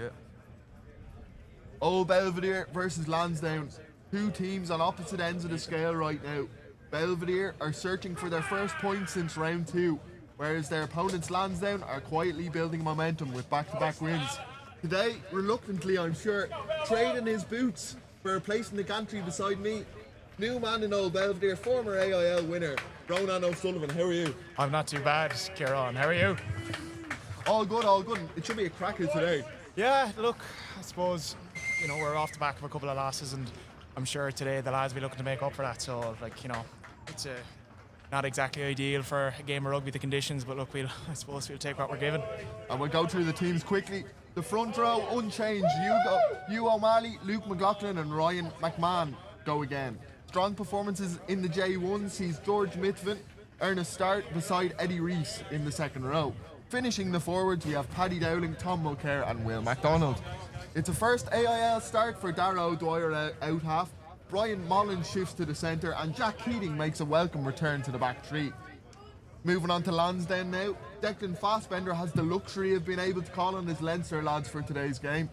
Yeah. Old Belvedere versus Lansdowne. Two teams on opposite ends of the scale right now. Belvedere are searching for their first point since round 2, whereas their opponents Lansdowne are quietly building momentum with back-to-back wins. Today, reluctantly I'm sure, trading his boots for a place in the gantry beside me. New man in Old Belvedere, former AIL winner, Ronan O'Sullivan. How are you? I'm not too bad, Kieran. How are you? All good, all good. It should be a cracker today. Yeah, look, I suppose, we're off the back of a couple of losses, and I'm sure today the lads will be looking to make up for that. So, it's not exactly ideal for a game of rugby, the conditions, but look, I suppose we'll take what we're given. And we'll go through the teams quickly. The front row, unchanged. Hugh O'Malley, Luke McLaughlin and Ryan McMahon go again. Strong performances in the J1 sees George Mitvin earn a start beside Eddie Reese in the second row. Finishing the forwards, we have Paddy Dowling, Tom Mulcair and Will MacDonald. It's a first AIL start for Darragh O'Dwyer out half. Brian Mullins shifts to the centre and Jack Keating makes a welcome return to the back three. Moving on to Lansdowne now, Declan Fassbender has the luxury of being able to call on his Leinster lads for today's game.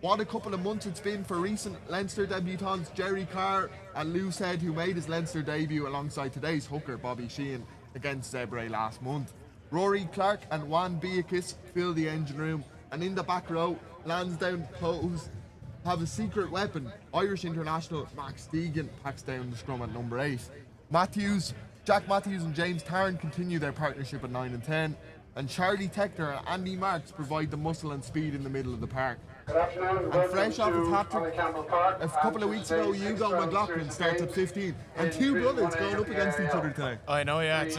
What a couple of months it's been for recent Leinster debutants Jerry Carr and Lou Said, who made his Leinster debut alongside today's hooker Bobby Sheehan against Zebre last month. Rory Clark and Juan Biakis fill the engine room, and in the back row, Lansdowne pose have a secret weapon. Irish international Max Deegan packs down the scrum at number 8. Jack Matthews and James Tarrant continue their partnership at 9 and 10, and Charlie Techner and Andy Marks provide the muscle and speed in the middle of the park. And fresh off his hat-trick a couple of weeks ago, Hugo McLaughlin starts at 15, and two brothers going up against each other today. I know, yeah, it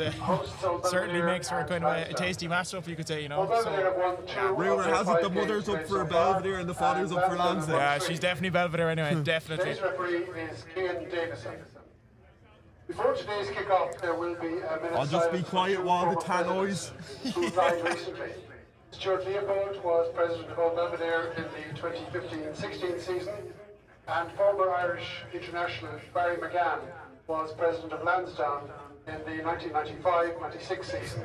certainly makes for a kind of a tasty matchup, you could say, So, rumour has it the mother's up for Belvedere and the father's up for Lansdowne. Yeah, she's definitely Belvedere anyway, definitely. Today's referee is Cian Davison. Before today's kickoff, there will be a minute. I'll just be quiet while the tannoys. Who died recently. Stuart Leopold was president of Old Belvedere in the 2015-16 season, and former Irish international Barry McGann was president of Lansdowne in the 1995-96 season.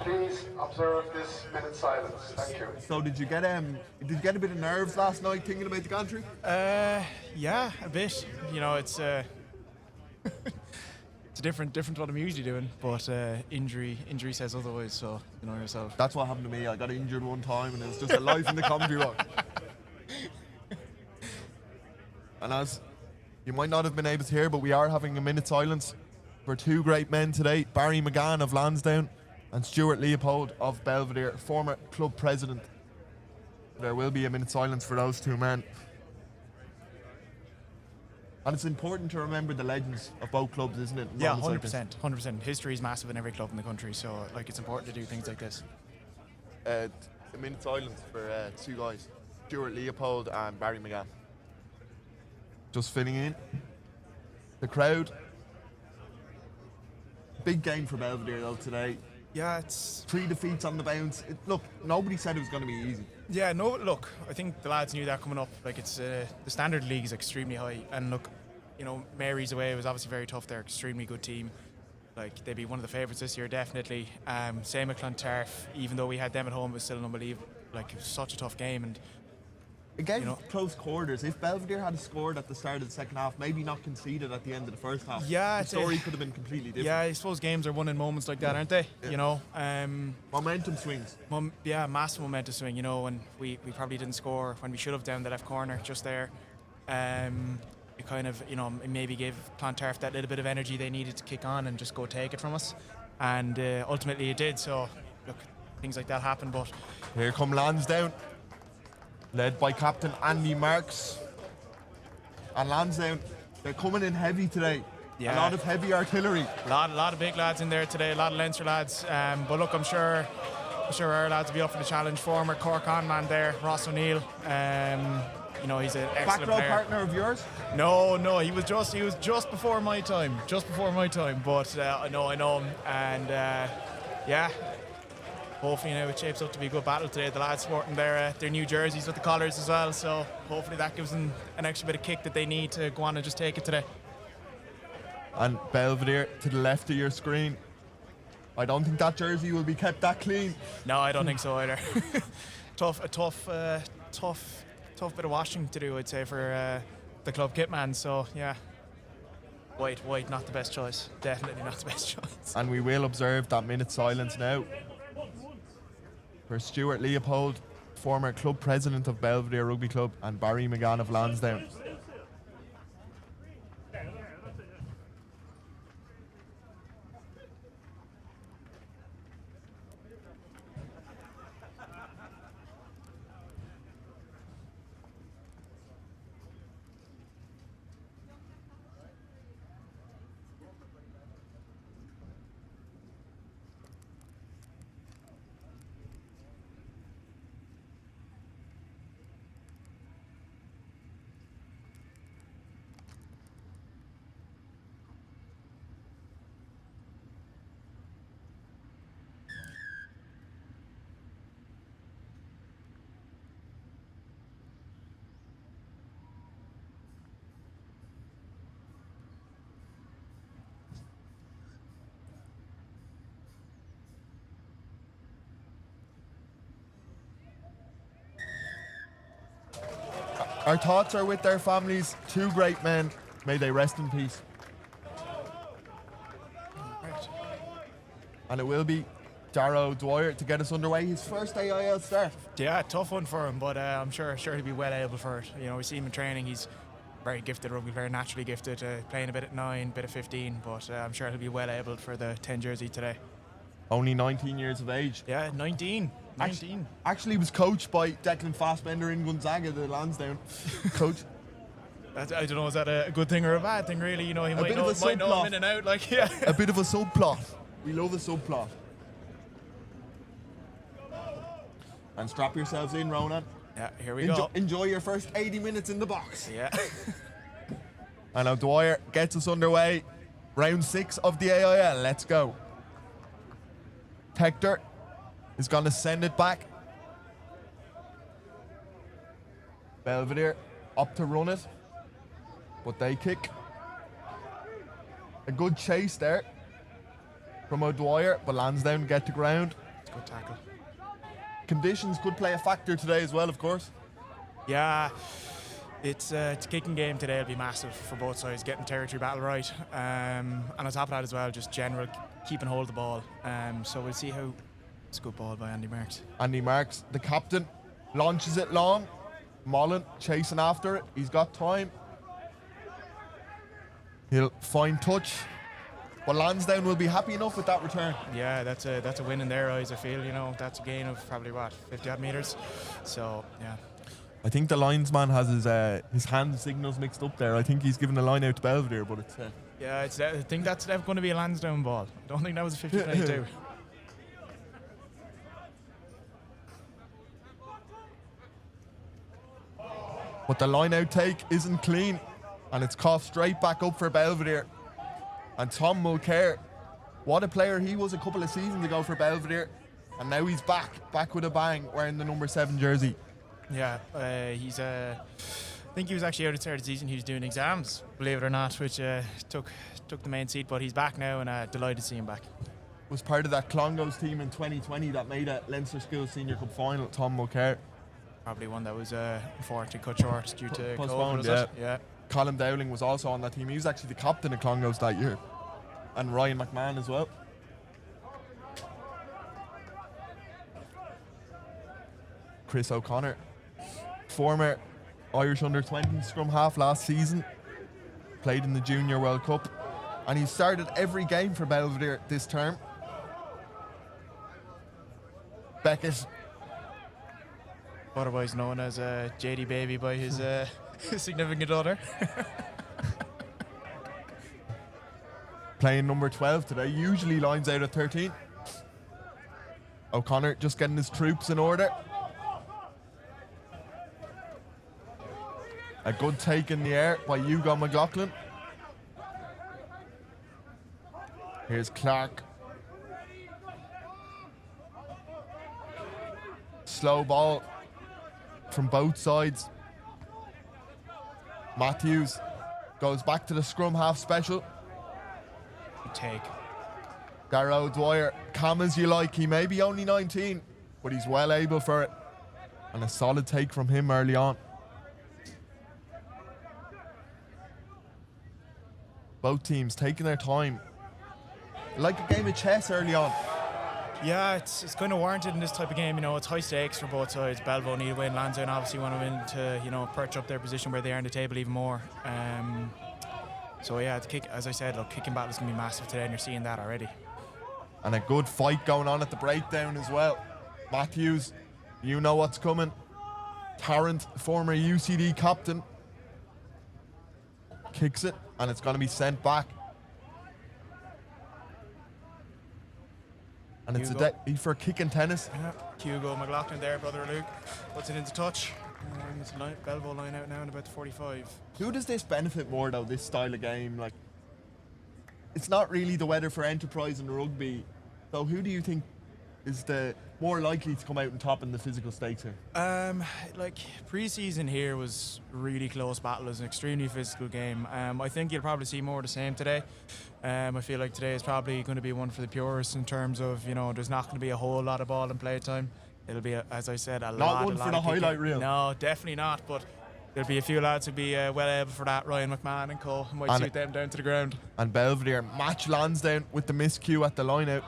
Please observe this minute's silence. Thank you. So did you get a bit of nerves last night thinking about the country? Yeah, a bit. It's it's different to what I'm usually doing, but injury says otherwise, so you know yourself. That's what happened to me. I got injured one time and it was just a life in the commentary box. And as you might not have been able to hear, but we are having a minute's silence for two great men today, Barry McGann of Lansdowne and Stuart Leopold of Belvedere, former club president. There will be a minute's silence for those two men. And it's important to remember the legends of both clubs, isn't it? Yeah, 100%. History is massive in every club in the country, so it's important to do things like this. A minute's silence for two guys, Stuart Leopold and Barry McGann. Just filling in. The crowd. Big game for Belvedere though today. Yeah, it's 3 defeats on the bounce. Look, nobody said it was going to be easy. Yeah, no, look, I think the lads knew that coming up. It's the standard of the league is extremely high, and look, Mary's away was obviously very tough. They're an extremely good team. They'd be one of the favourites this year, definitely. Same at Clontarf, even though we had them at home, it was still unbelievable. It was such a tough game, and again, close quarters. If Belvedere had scored at the start of the second half, maybe not conceded at the end of the first half, the story could have been completely different. Yeah, I suppose games are won in moments like that, aren't they? Yeah. Momentum swings. Massive momentum swing. And we probably didn't score when we should have down the left corner just there. It kind of, it maybe gave Clontarf that little bit of energy they needed to kick on and just go take it from us. And ultimately it did. So, look, things like that happen, but... Here come Lansdowne, led by captain Andy Marks. And Lansdowne, they're coming in heavy today. Yeah. A lot of heavy artillery. A lot of big lads in there today, a lot of Leinster lads. But look, I'm sure our lads will be up for the challenge. Former Cork on man there, Ross O'Neill. He's an excellent back row player. Partner of yours? No, he was just before my time. But I know him, and yeah. Hopefully now it shapes up to be a good battle today. The lads sporting their new jerseys with the collars as well, so hopefully that gives them an extra bit of kick that they need to go on and just take it today. And Belvedere to the left of your screen. I don't think that jersey will be kept that clean. No, I don't think so either. tough bit of washing to do, I'd say, for the club kit man. So yeah, white, not the best choice. Definitely not the best choice. And we will observe that minute silence now for Stuart Leopold, former club president of Belvedere Rugby Club, and Barry McGann of Lansdowne. Our thoughts are with their families. Two great men. May they rest in peace. Right. And it will be Darrow Dwyer to get us underway. His first AIL start. Yeah, tough one for him, but I'm sure he'll be well able for it. You know, we see him in training. He's very gifted rugby player, naturally gifted, playing a bit at 9, bit at 15, but I'm sure he'll be well able for the 10 jersey today. Only 19 years of age. Yeah, 19. Actually was coached by Declan Fassbender in Gonzaga, the Lansdowne coach. I don't know, is that a good thing or a bad thing, really? You know, he might know him in and out, like, yeah. A bit of a subplot. We love a subplot. And strap yourselves in, Ronan. Yeah, here we go. Enjoy your first 80 minutes in the box. Yeah. And now Dwyer gets us underway. Round 6 of the AIL. Let's go. Hector is going to send it back. Belvedere up to run it, but they kick. A good chase there from O'Dwyer, but Lansdowne get to ground. It's a good tackle. Conditions could play a factor today as well, of course. Yeah, it's a kicking game today. It'll be massive for both sides, getting territory battle right. And on top of that as well, just general keeping hold of the ball. So we'll see how. It's a good ball by Andy Marks. Andy Marks, the captain, launches it long. Mullen chasing after it. He's got time. He'll find touch. But Lansdowne will be happy enough with that return. Yeah, that's a win in their eyes, I feel. You know, that's a gain of probably, 50 odd metres. So, yeah. I think the linesman has his hand signals mixed up there. I think he's given a line out to Belvedere, but it's... Yeah, I think that's going to be a Lansdowne ball. I don't think that was a 50-22. But the line out take isn't clean, and it's coughed straight back up for Belvedere. And Tom Mulcair, what a player he was a couple of seasons ago for Belvedere, and now he's back with a bang, wearing the number 7 jersey. Yeah, he's I think he was actually out at the start of the season. He was doing exams, believe it or not, which took the main seat, but he's back now, and delighted to see him back. Was part of that Clongowes team in 2020 that made a Leinster Schools Senior Cup final, Tom Mulcair. Probably one that was unfortunately cut short due to postponed, COVID, yeah. Colin Dowling was also on that team. He was actually the captain of Clongowes that year. And Ryan McMahon as well. Chris O'Connor, former Irish under-20 scrum half last season, played in the Junior World Cup, and he started every game for Belvedere this term. Beckett, otherwise known as JD Baby by his significant other. playing number 12 today, usually lines out at 13. O'Connor just getting his troops in order. A good take in the air by Hugo McLaughlin. Here's Clark. Slow ball from both sides. Matthews goes back to the scrum half special. Good take. Darrow Dwyer, calm as you like. He may be only 19, but he's well able for it. And a solid take from him early on. Both teams taking their time. Like a game of chess early on. Yeah, it's kind of warranted in this type of game. You know, it's high stakes for both sides. Belvo need to win. Lansdowne obviously want to win to, you know, perch up their position where they are in the table even more. So yeah, the kick, as I said, look, kicking battle is going to be massive today, and you're seeing that already. And a good fight going on at the breakdown as well. Matthews, you know what's coming. Tarrant, former UCD captain, kicks it, and it's going to be sent back. And it's a day for kicking tennis. Yeah. Hugo McLaughlin there, brother Luke, puts it into touch. It's Belvo line out now in about 45. Who does this benefit more though, this style of game? Like, it's not really the weather for Enterprise and rugby. So who do you think is the more likely to come out on top in the physical stakes here? Like pre-season here was really close battle. It was an extremely physical game. I think you'll probably see more of the same today. I feel like today is probably going to be one for the purists in terms of, you know, there's not going to be a whole lot of ball and play time. It'll be, as I said, a lot. Not one for the highlight reel. No, definitely not. But there'll be a few lads who'll be well able for that. Ryan McMahon and co. Might suit them down to the ground. And Belvedere match Lansdowne with the miscue at the line out.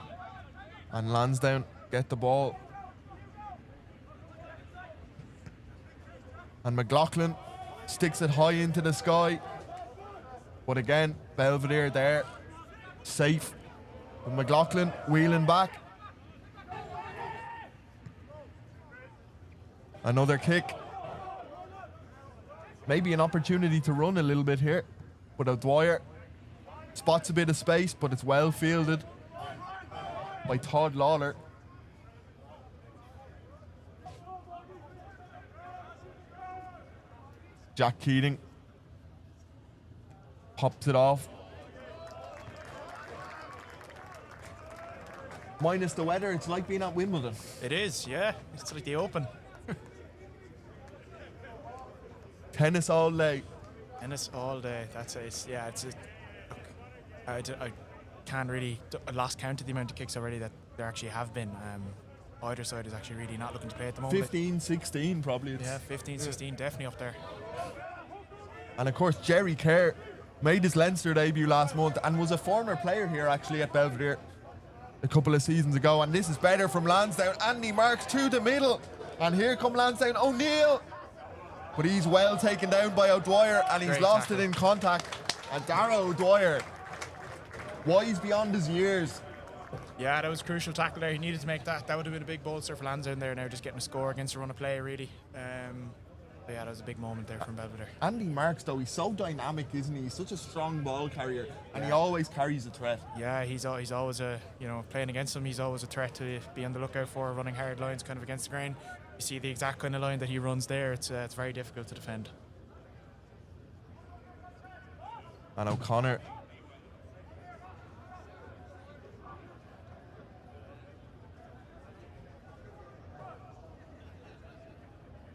And Lansdowne get the ball. And McLaughlin sticks it high into the sky. But again, Belvedere there, safe. But McLaughlin wheeling back. Another kick. Maybe an opportunity to run a little bit here. But O'Dwyer spots a bit of space, but it's well fielded by Todd Lawler. Jack Keating pops it off. Minus the weather, it's like being at Wimbledon. It is, yeah. It's like the Open. Tennis all day. Tennis all day. That's it. Yeah, it's. I can't really. I lost count of the amount of kicks already that there actually have been. Either side is actually really not looking to play at the moment. 15, 16 probably. Yeah, 15, 16, definitely up there. And of course, Jerry Kerr made his Leinster debut last month and was a former player here actually at Belvedere a couple of seasons ago. And this is better from Lansdowne. Andy Marks to the middle. And here come Lansdowne. O'Neill. But he's well taken down by O'Dwyer and he's lost it in contact. And Dara O'Dwyer, wise beyond his years. Yeah, that was a crucial tackle there. He needed to make that. That would have been a big bolster for Lansdowne there now, just getting a score against a run of play, really. But yeah, that was a big moment there from Belvedere. Andy Marks, though, he's so dynamic, isn't he? He's such a strong ball carrier, and he always carries a threat. Yeah, he's always a, you know, playing against him, he's always a threat to be on the lookout for, running hard lines kind of against the grain. You see the exact kind of line that he runs there, it's very difficult to defend. And O'Connor.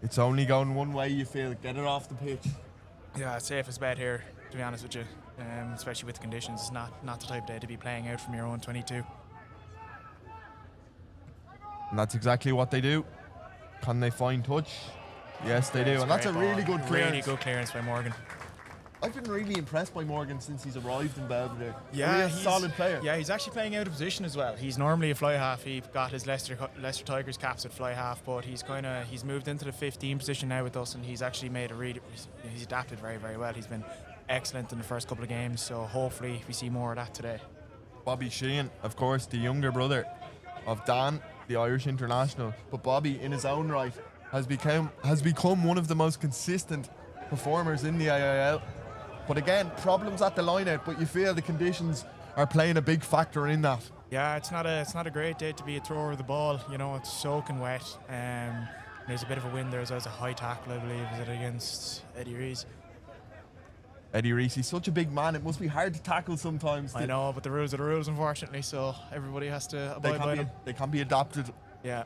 It's only going one way, you feel. Get it off the pitch. Yeah, safest bet here, to be honest with you. Especially with the conditions. It's not the type of day to be playing out from your own 22. And that's exactly what they do. Can they find touch? Yes, they do. And that's a really good clearance. Really good clearance by Morgan. I've been really impressed by Morgan since he's arrived in Belvedere. Yeah, he's a solid player. Yeah, he's actually playing out of position as well. He's normally a fly half. He got his Leicester Tigers caps at fly half, but he's moved into the 15 position now with us, and he's actually he's adapted very, very well. He's been excellent in the first couple of games, so hopefully we see more of that today. Bobby Sheehan, of course, the younger brother of Dan, the Irish international, but Bobby, in his own right, has become one of the most consistent performers in the AIL. But again, problems at the line-out, but you feel the conditions are playing a big factor in that. Yeah, it's not a great day to be a thrower of the ball. You know, it's soaking wet. There's a bit of a wind there as well as a high tackle, I believe, is it against Eddie Rees? Eddie Rees, he's such a big man, it must be hard to tackle sometimes. I know, but the rules are the rules, unfortunately, so everybody has to abide by them. They can be adapted. Yeah.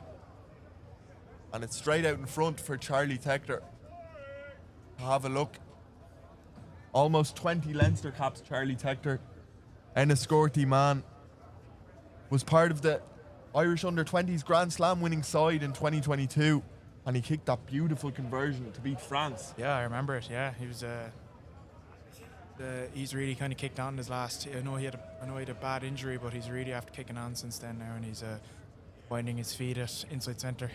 And it's straight out in front for Charlie Tector. Have a look. Almost 20 Leinster caps, Charlie Tector. Enniscorthy man. Was part of the Irish under-20s Grand Slam winning side in 2022. and he kicked that beautiful conversion to beat France. Yeah, I remember it. Yeah, he was. He's really kind of kicked on in his last. I know he had a bad injury, but he's really after kicking on since then now, and he's finding his feet at inside centre.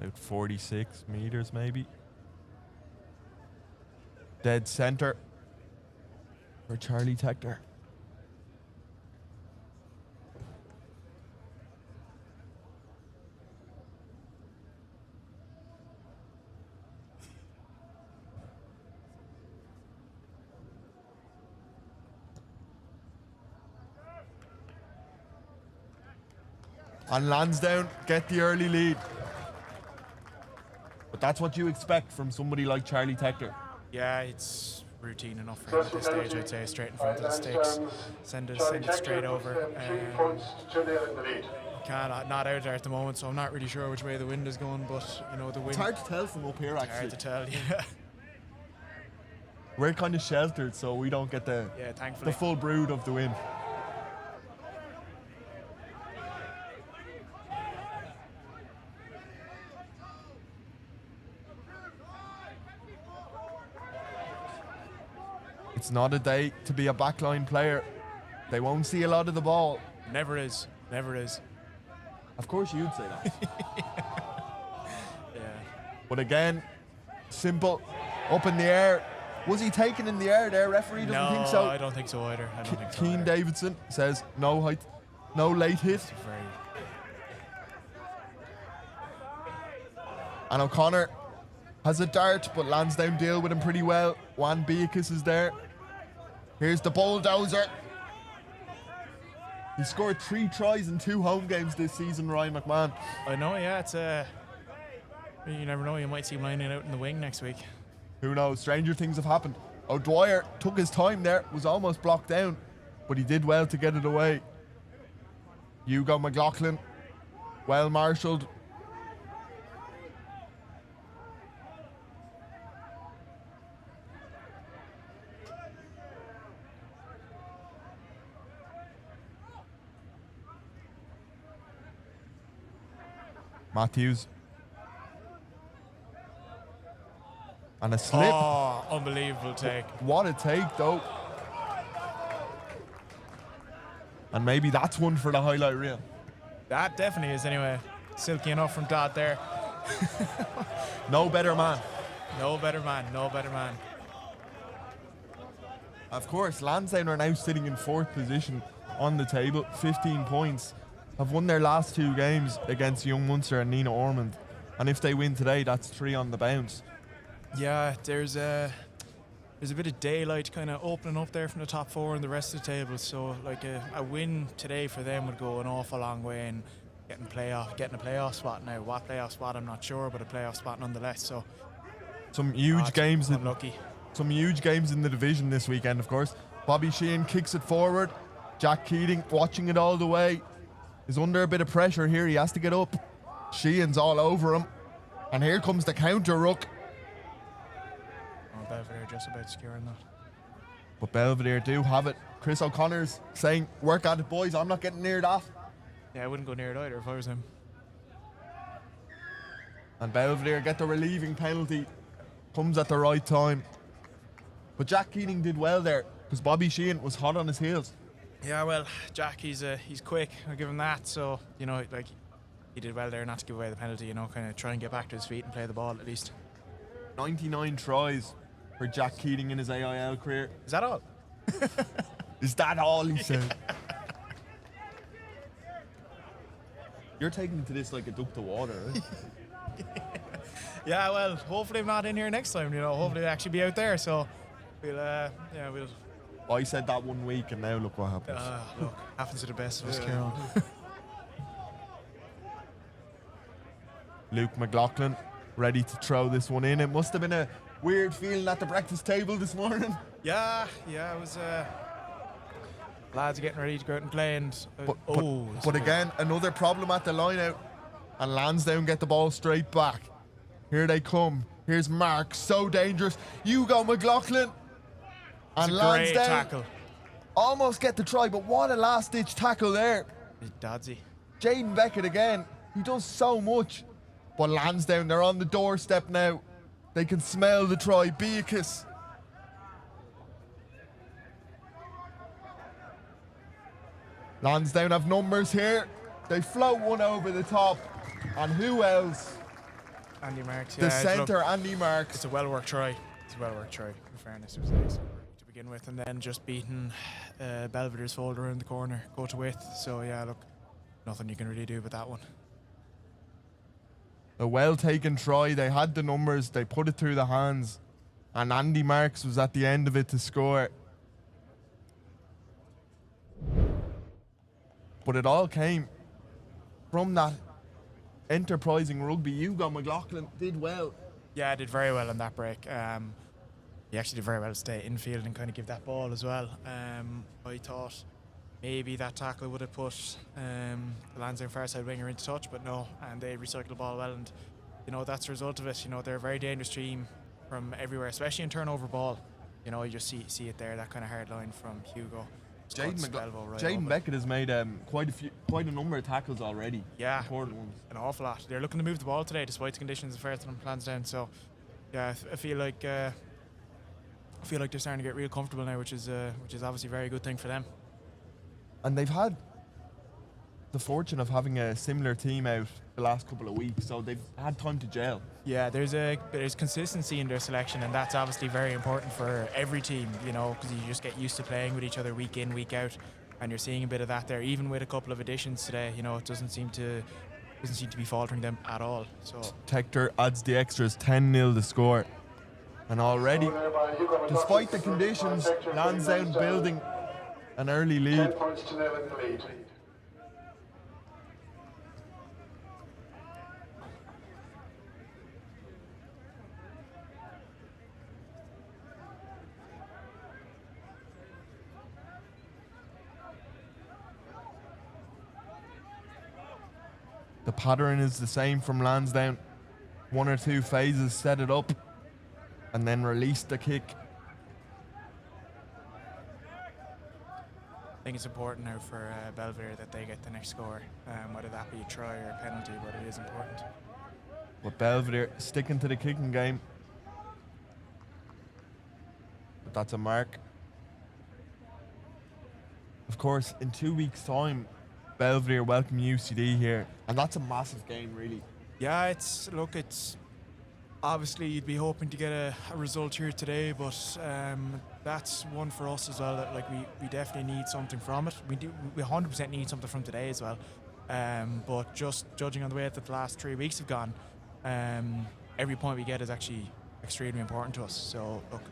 About 46 meters, maybe. Dead centre for Charlie Tector. And Lansdowne get the early lead. But that's what you expect from somebody like Charlie Tector. Yeah, it's routine enough for him at this stage, I'd say. Straight in front of the sticks. Send it straight over. 3 points to 0 in the lead. Not out there at the moment, so I'm not really sure which way the wind is going, but the wind. It's hard to tell from up here, actually. Hard to tell, yeah. We're kind of sheltered, so we don't get the thankfully. the full brood of the wind. It's not a day to be a backline player. They won't see a lot of the ball. Never is. Never is. Of course you'd say that. Yeah. But again, simple, up in the air. Was he taken in the air there? Referee doesn't think so. No, I don't think so either. I don't think so Keane either. Davidson says no height, no late hit. Very. And O'Connor has a dart, but Lansdowne deal with him pretty well. Juan Beacus is there. Here's the bulldozer. He scored 3 tries in 2 home games this season, Ryan McMahon. I know, yeah. It's you never know. You might see him lining out in the wing next week. Who knows? Stranger things have happened. O'Dwyer took his time there, was almost blocked down, but he did well to get it away. Hugo McLaughlin, well marshalled. Matthews. And a slip. Oh, unbelievable take. What a take, though. And maybe that's one for the highlight reel. That definitely is, anyway. Silky enough from Dodd there. No better man. No better man. No better man. Of course, Lansdowne are now sitting in 4th position on the table, 15 points. Have won their last 2 games against Young Munster and Nina Ormond. And if they win today, that's 3 on the bounce. Yeah, there's a bit of daylight kind of opening up there from the top 4 and the rest of the table. So, like a win today for them would go an awful long way in getting a playoff spot. Now, what playoff spot I'm not sure, but a playoff spot nonetheless. So, Some huge games. Unlucky. Some huge games in the division this weekend, of course. Bobby Sheehan kicks it forward. Jack Keating, watching it all the way, is under a bit of pressure here. He has to get up. Sheehan's all over him. And here comes the counter ruck. Oh, Belvedere just about securing that. But Belvedere do have it. Chris O'Connor's saying, work at it, boys. I'm not getting near that. Yeah, I wouldn't go near it either if I was him. And Belvedere get the relieving penalty. Comes at the right time. But Jack Keating did well there because Bobby Sheehan was hot on his heels. Yeah, well, Jack, he's quick. I'll give him that. So, like, he did well there not to give away the penalty, kind of try and get back to his feet and play the ball at least. 99 tries for Jack Keating in his AIL career. Is that all? Is that all he said? You're taking to this like a duck to water, right? Yeah, well, hopefully I'm not in here next time, Hopefully I'll actually be out there. So, we'll. I said that 1 week and now look what happens. Look, happens to the best of us, Kieran. Luke McLaughlin ready to throw this one in. It must have been a weird feeling at the breakfast table this morning. Yeah, it was. Lads are getting ready to go out and play, and But again, another problem at the line out, and Lansdowne get the ball straight back. Here they come. Here's Mark, so dangerous. Hugo McLaughlin. And it's a great Lansdowne tackle. almost get the try, but what a last-ditch tackle there. Dodgy. Jaden Beckett again. He does so much. But Lansdowne, they're on the doorstep now. They can smell the try. Beacus. Lansdowne have numbers here. They float one over the top. And who else? Andy Marks. The centre, Andy Marks. It's a well-worked try. It's a well-worked try, in fairness. It was nice to begin with, and then just beating Belvedere's folder in the corner, go to width. So, yeah, look, nothing you can really do with that one. A well-taken try. They had the numbers. They put it through the hands. And Andy Marks was at the end of it to score. But it all came from that enterprising rugby. Hugo McLaughlin did well. Yeah, did very well on that break. He actually did very well to stay infield and kind of give that ball as well. I thought maybe that tackle would have put the Lansdowne far side winger into touch, but no, and they recycled the ball well, and you know that's the result of it. You know, they're a very dangerous team from everywhere, especially in turnover ball. You know, you just see it there, that kind of hard line from Hugo. Jaden Beckett has made quite a number of tackles already. Yeah, important ones. An awful lot. They're looking to move the ball today, despite the conditions of Fairton and Lansdowne. So, yeah, I feel like they're starting to get real comfortable now, which is obviously a very good thing for them. And they've had the fortune of having a similar team out the last couple of weeks, so they've had time to gel. Yeah, there's consistency in their selection, and that's obviously very important for every team, you know, because you just get used to playing with each other week in, week out, and you're seeing a bit of that there, even with a couple of additions today. You know, it doesn't seem to be faltering them at all. So Tector adds the extras, 10-0 the score, and already, despite the conditions, Lansdowne building an early lead. 10 points to 0 in the lead. The pattern is the same from Lansdowne. One or two phases, set it up, and then release the kick. I think it's important now for Belvedere that they get the next score, whether that be a try or a penalty, but it is important. But Belvedere sticking to the kicking game. But that's a mark. Of course, in 2 weeks' time, Belvedere welcome UCD here, and that's a massive game, really. Yeah, it's obviously you'd be hoping to get a result here today, but that's one for us as well. That we definitely need something from it. We 100% need something from today as well. But just judging on the way that the last 3 weeks have gone, every point we get is actually extremely important to us. So look,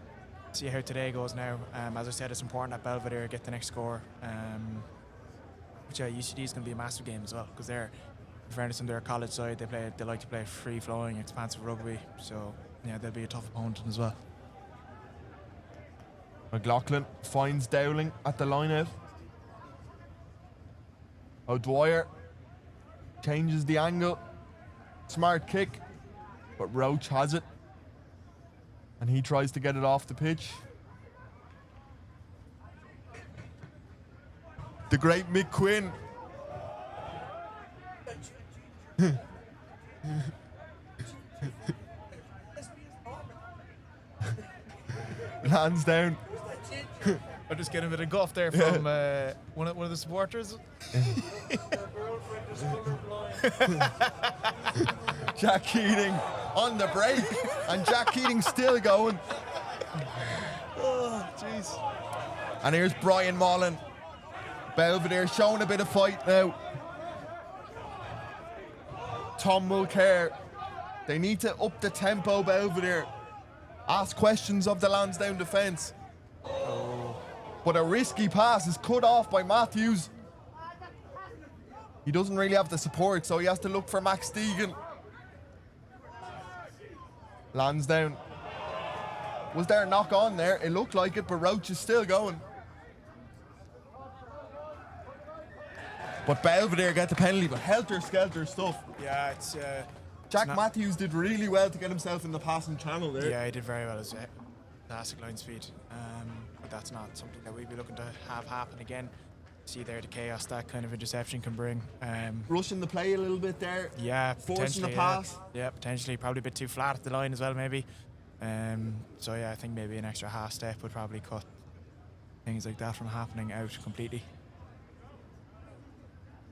see how today goes now. As I said, it's important that Belvedere get the next score. Which UCD is going to be a massive game as well, because they're, in fairness, on their college side, they like to play free-flowing, expansive rugby. So yeah, they'll be a tough opponent as well. McLaughlin finds Dowling at the line-out. O'Dwyer changes the angle. Smart kick, but Roach has it, and he tries to get it off the pitch. The great Mick Quinn. Lansdowne. I'm just getting a bit of guff there from one of the supporters. Jack Keating on the break, and Jack Keating still going. Oh, jeez. And here's Brian Mullen. Belvedere showing a bit of fight now. Tom Mulcair. They need to up the tempo, Belvedere. Ask questions of the Lansdowne defence. But a risky pass is cut off by Matthews. He doesn't really have the support, so he has to look for Max Deegan. Lansdowne. Was there a knock on there? It looked like it, but Roach is still going. But Belvedere get the penalty, but helter-skelter stuff. Yeah, it's... Jack Matthews did really well to get himself in the passing channel there. Yeah, he did very well. It's fantastic line speed. But that's not something that we'd be looking to have happen again see there the chaos that kind of interception can bring. Rushing the play a little bit there. Yeah, forcing the potentially, pass. Yeah, potentially. Probably a bit too flat at the line as well, maybe. So yeah, I think maybe an extra half step would probably cut things like that from happening out completely.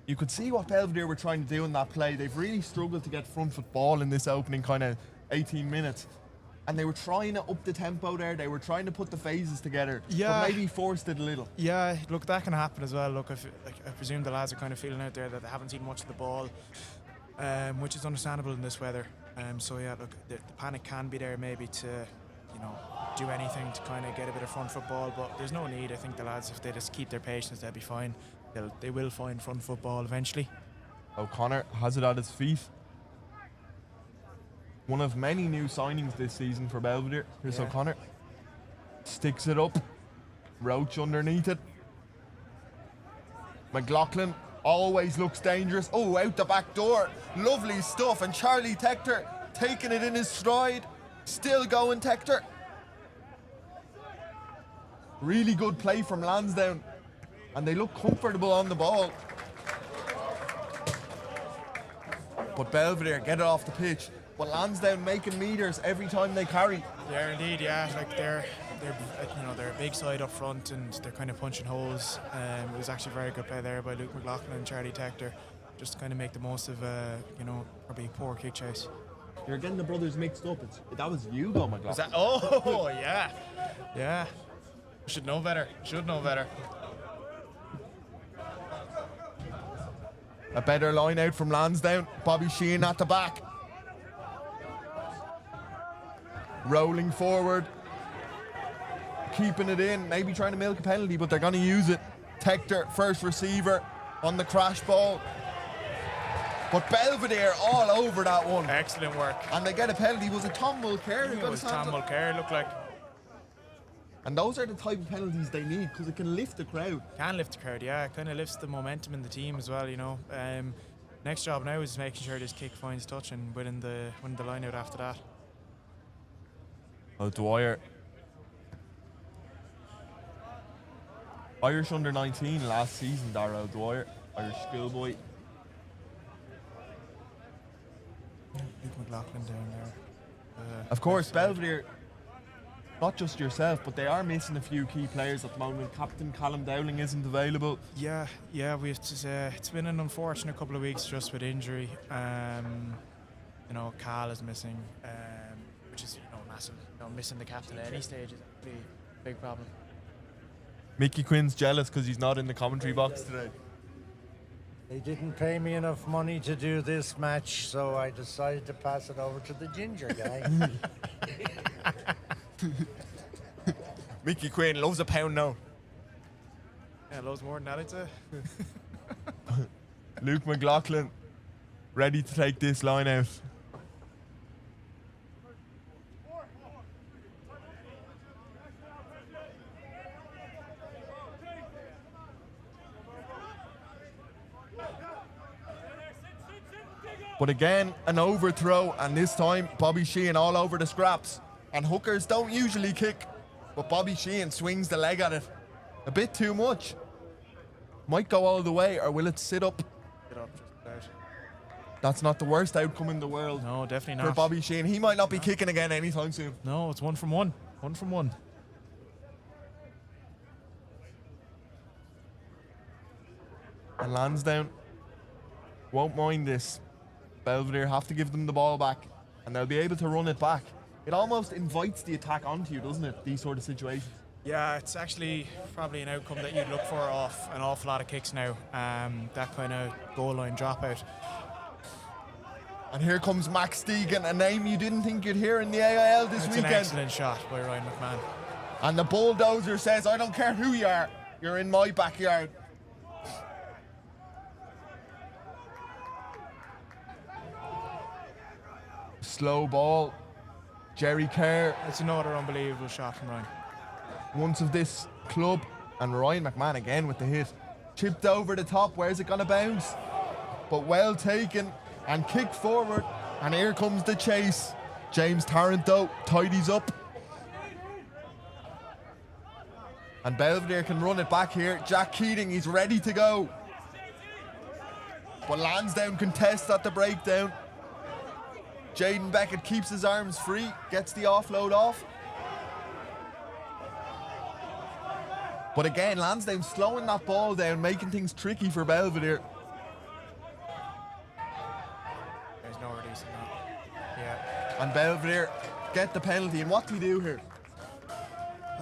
You could see what Belvedere were trying to do in that play. They've really struggled to get front foot ball in this opening kind of 18 minutes. And they were trying to up the tempo there. They were trying to put the phases together. Yeah. But maybe forced it a little. Yeah, look, that can happen as well. Look, I presume the lads are kind of feeling out there that they haven't seen much of the ball, which is understandable in this weather. So yeah, look, the panic can be there maybe to, do anything to kind of get a bit of front foot ball, but there's no need. I think the lads, if they just keep their patience, they'll be fine. They will find front foot ball eventually. O'Connor has it at his feet. One of many new signings this season for Belvedere. Here's O'Connor. Sticks it up. Roach underneath it. McLaughlin always looks dangerous. Oh, out the back door. Lovely stuff. And Charlie Tector taking it in his stride. Still going, Tector. Really good play from Lansdowne. And they look comfortable on the ball. But Belvedere get it off the pitch. But Lansdowne making meters every time they carry. Yeah, indeed, yeah. Like they're a big side up front and they're kind of punching holes. It was actually a very good play there by Luke McLaughlin and Charlie Tector, just to kind of make the most of probably poor kick chase. You're getting the brothers mixed up. That was Hugo McLaughlin. Was that? Oh, yeah, yeah. Should know better. A better line out from Lansdowne. Bobby Sheehan at the back. Rolling forward. Keeping it in. Maybe trying to milk a penalty, but they're going to use it. Tector, first receiver on the crash ball. But Belvedere all over that one. Excellent work. And they get a penalty. Was it Tom Mulcair? It was Tom Mulcair, looked like. And those are the type of penalties they need because it can lift the crowd. Can lift the crowd, yeah. It kind of lifts the momentum in the team as well, Next job now is making sure this kick finds touch and winning the line out after that. Oh, Dwyer. Irish under 19 last season, Darrell Dwyer. Irish schoolboy. Luke McLaughlin down there. Of course, Belvedere, not just yourself, but they are missing a few key players at the moment. Captain Callum Dowling isn't available. Yeah, we have to say it's been an unfortunate couple of weeks just with injury. Carl is missing, which is massive. Missing the captain at any stage is a pretty big problem. Mickey Quinn's jealous because he's not in the commentary box today. They didn't pay me enough money to do this match, so I decided to pass it over to the ginger guy. Mickey Quinn loves a pound now. Yeah, loads more than that, I'd say. Luke McLaughlin ready to take this line out. But again, an overthrow, and this time Bobby Sheehan all over the scraps. And hookers don't usually kick, but Bobby Sheehan swings the leg at it. A bit too much. Might go all the way, or will it sit up? Get up, just about. That's not the worst outcome in the world. No, definitely For not. Bobby Sheehan. He might not be kicking again anytime soon. No, it's 1 from 1. 1 from 1. And Lansdowne won't mind this. Belvedere have to give them the ball back, and they'll be able to run it back. It almost invites the attack onto you, doesn't it, these sort of situations? Yeah, it's actually probably an outcome that you'd look for off an awful lot of kicks now. That kind of goal line dropout. And here comes Max Deegan, a name you didn't think you'd hear in the AIL this weekend. It's an excellent shot by Ryan McMahon. And the bulldozer says, I don't care who you are, you're in my backyard. Slow ball. Jerry Kerr, It's another unbelievable shot from Ryan. once of this club, and Ryan McMahon again with the hit. Chipped over the top, where's it gonna bounce? But well taken and kicked forward, and here comes the chase. James Tarrant though tidies up. And Belvedere can run it back here. Jack Keating, he's ready to go. But Lansdowne contests at the breakdown. Jaden Beckett keeps his arms free, gets the offload off. But again, Lansdowne slowing that ball down, making things tricky for Belvedere. There's no release in that. Yeah. And Belvedere get the penalty. And what do you do here?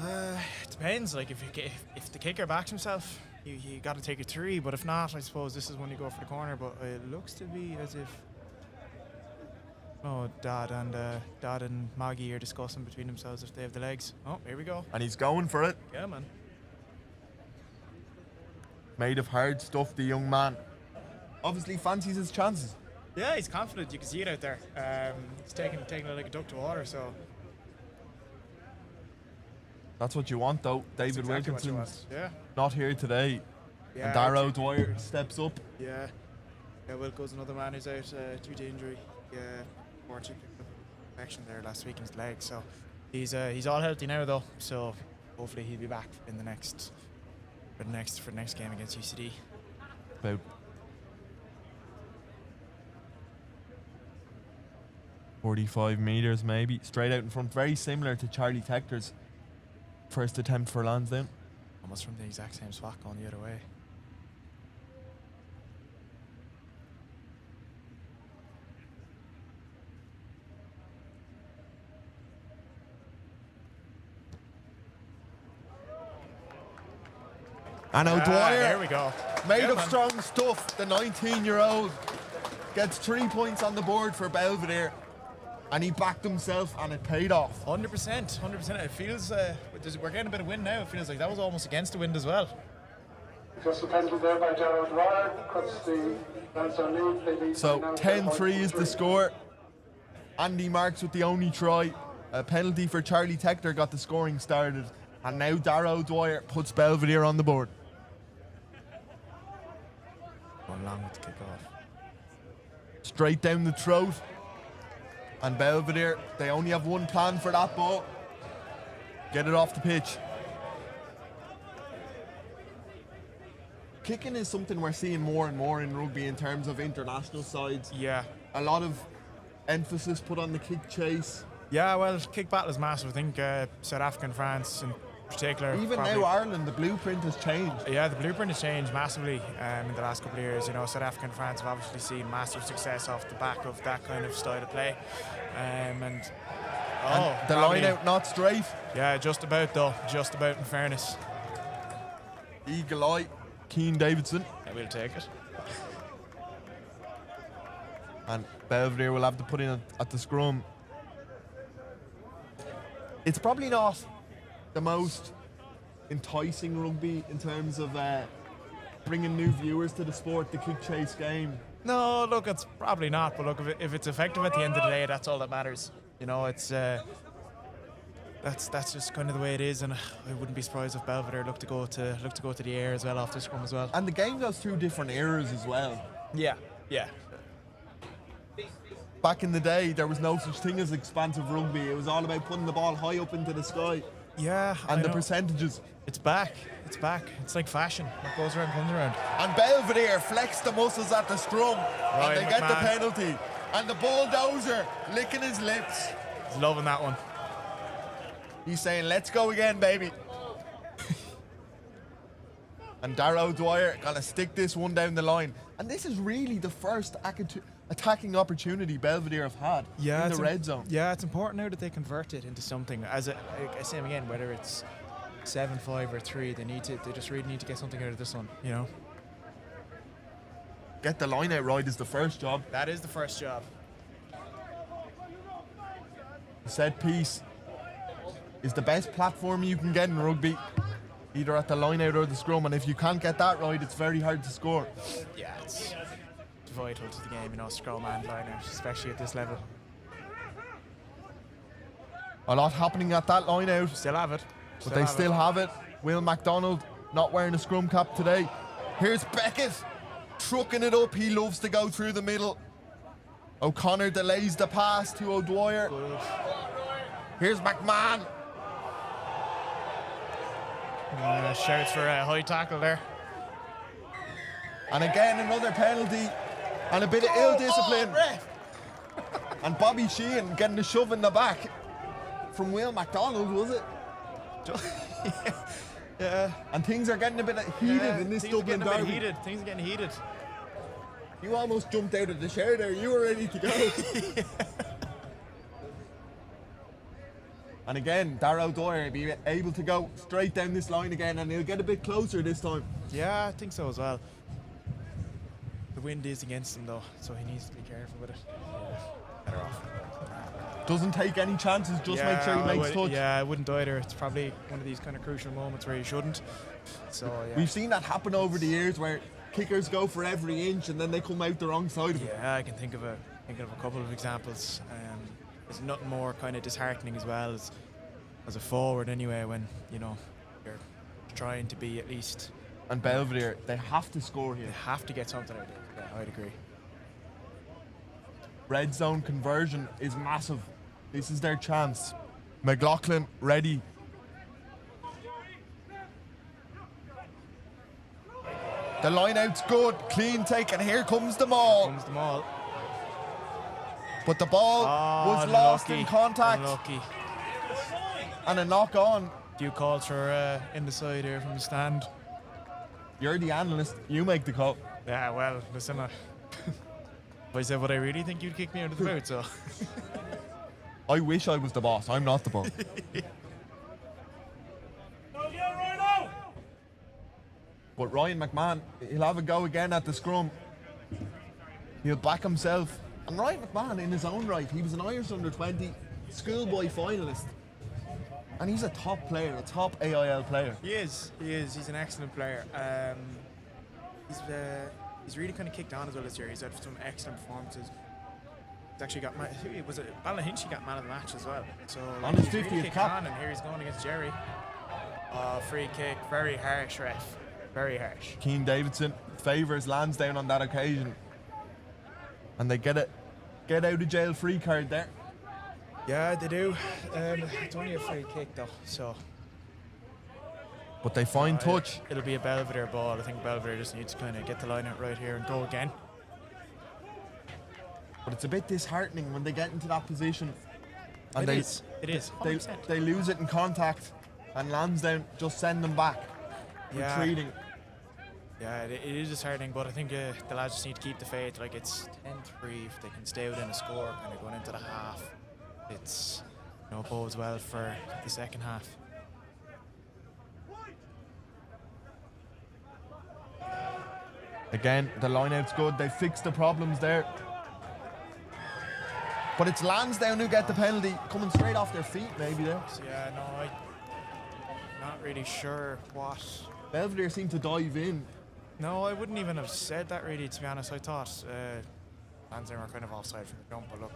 It depends. Like if the kicker backs himself, you got to take a 3. But if not, I suppose this is when you go for the corner. But it looks to be as if Dad and Maggie are discussing between themselves if they have the legs. Oh, here we go. And he's going for it. Yeah, man. Made of hard stuff, the young man. Obviously fancies his chances. Yeah, he's confident. You can see it out there. He's taking it like a duck to water. So That's what you want, though. David exactly what you Wilkinson's want. Yeah. not here today. Yeah, And Darrow Dwyer steps up. Yeah. Yeah, Wilco's another man who's out due to injury. Yeah, fortunately picked up an infection there last week in his leg. So he's all healthy now, though. So hopefully he'll be back in the next game against UCD. About 45 metres maybe. Straight out in front. Very similar to Charlie Tector's first attempt for Lansdowne. Almost from the exact same spot going the other way. And O'Dwyer, There we go. made Yeah, of man. strong stuff, the 19-year-old gets 3 points on the board for Belvedere, and he backed himself, and it paid off. 100%. It feels we're getting a bit of wind now. It feels like that was almost against the wind as well. Just a penalty there by Darrow Dwyer, cuts the Lansdowne lead. They lead So now 10-3 is the 10-3. score. Andy Marks with the only try. A penalty for Charlie Tector got the scoring started, and now Darrow Dwyer puts Belvedere on the board. Going long with the kickoff. Straight down the throat. And Belvedere, they only have one plan for that ball. Get it off the pitch. Kicking is something we're seeing more and more in rugby in terms of international sides. Yeah. A lot of emphasis put on the kick chase. Yeah, well, kick battle is massive. I think South Africa and France in particular. Even probably- now, Ireland, the blueprint has changed. Yeah, the blueprint has changed massively in the last couple of years. You know, South Africa and France have obviously seen massive success off the back of that kind of style of play. And the probably- line out not straight. Yeah, just about though. Just about, in fairness. Eagle eye, Keane Davidson. I will take it. And Belvedere will have to put in at the scrum. It's probably not the most enticing rugby in terms of bringing new viewers to the sport, the kick chase game. No, look, it's probably not. But look, if it's effective at the end of the day, that's all that matters. You know, it's that's just kind of the way it is, and I wouldn't be surprised if Belvedere look to go to the air as well off the scrum as well. And the game goes through different eras as well. Yeah, yeah. Back in the day, there was no such thing as expansive rugby. It was all about putting the ball high up into the sky. Yeah, And I the know. percentages. It's back. It's back. It's like fashion. What goes around comes around. And Belvedere flex the muscles at the scrum. Right, and they get the McMahon. penalty. And the bulldozer licking his lips. He's loving that one. He's saying, let's go again, baby. And Darrow Dwyer gonna stick this one down the line. And this is really the first attacking opportunity Belvedere have had in the red zone. Yeah, it's important now that they convert it into something. As I say again, whether it's 7-5 or 3, they just really need to get something out of this one. You know, Get the line out right is the first job. that is the first job. The set piece is the best platform you can get in rugby, either at the line out or the scrum. And if you can't get that right, it's very hard to score. Yeah, it's vital to the game. You know, scroll man line out, especially at this level. A lot happening at that line out, Still have it. but they still have it. Will MacDonald not wearing a scrum cap today. Here's Beckett trucking it up. He loves to go through the middle. O'Connor delays the pass to O'Dwyer. Here's McMahon. Shouts for a high tackle there. And again, another penalty. And a bit of ill discipline. And Bobby Sheehan getting the shove in the back from Will MacDonald, was it? Yeah. And things are getting a bit heated in this Dublin derby. Things are getting heated. You almost jumped out of the chair there. You were ready to go. And again, Darrow Dwyer will be able to go straight down this line again, and he'll get a bit closer this time. Yeah, I think so as well. The wind is against him though, so he needs to be careful with it. Better off. Doesn't take any chances, just make sure he makes touch. Yeah, I wouldn't either. It's probably one of these kind of crucial moments where you shouldn't. So yeah. We've seen that happen over the years where kickers go for every inch and then they come out the wrong side of it. Yeah, I can think of a couple of examples. There's nothing more kind of disheartening as well as a forward anyway, when you're trying to be at least. And Belvedere, they have to score here. They have to get something out of it. Yeah, I'd agree. Red zone conversion is massive. This is their chance. McLaughlin ready. The line out's good, clean take, and here comes the maul. But the ball was lost in contact. Unlucky. And a knock on. Few calls for in the side here from the stand. You're the analyst, you make the call. Yeah, well, listen, if I said what I really think, you'd kick me out of the boot, so. I wish I was the boss, I'm not the boss. But Ryan McMahon, he'll have a go again at the scrum. He'll back himself. And Ryan McMahon, in his own right, he was an Irish under-20 schoolboy finalist. And he's a top player, a top AIL player. He is. He's an excellent player. He's really kind of kicked on as well this year. He's had some excellent performances. He's actually got Ballinhinchey got man of the match as well. So on his he's really 50th kicked cap. on, and here he's going against Jerry. Free kick, very harsh, ref. Very harsh. Keane Davidson favours Lansdowne on that occasion. And they get out of jail free card there. Yeah, they do. It's only a free kick though, so. But they find touch. It'll be a Belvedere ball. I think Belvedere just needs to kind of get the line out right here and go again. But it's a bit disheartening when they get into that position. And It is. 100%. They lose it in contact, and Lansdowne just send them back, retreating. Yeah, it is disheartening, but I think the lads just need to keep the faith. Like, it's 10-3. If they can stay within a score kind of going into the half, it's bodes well for the second half. Again, the line-out's good. They fixed the problems there. But it's Lansdowne who get the penalty, coming straight off their feet maybe there. Yeah, no, I'm not really sure what. Belvedere seemed to dive in. No, I wouldn't even have said that really, to be honest. I thought Lansdowne were kind of offside from the jump, but look,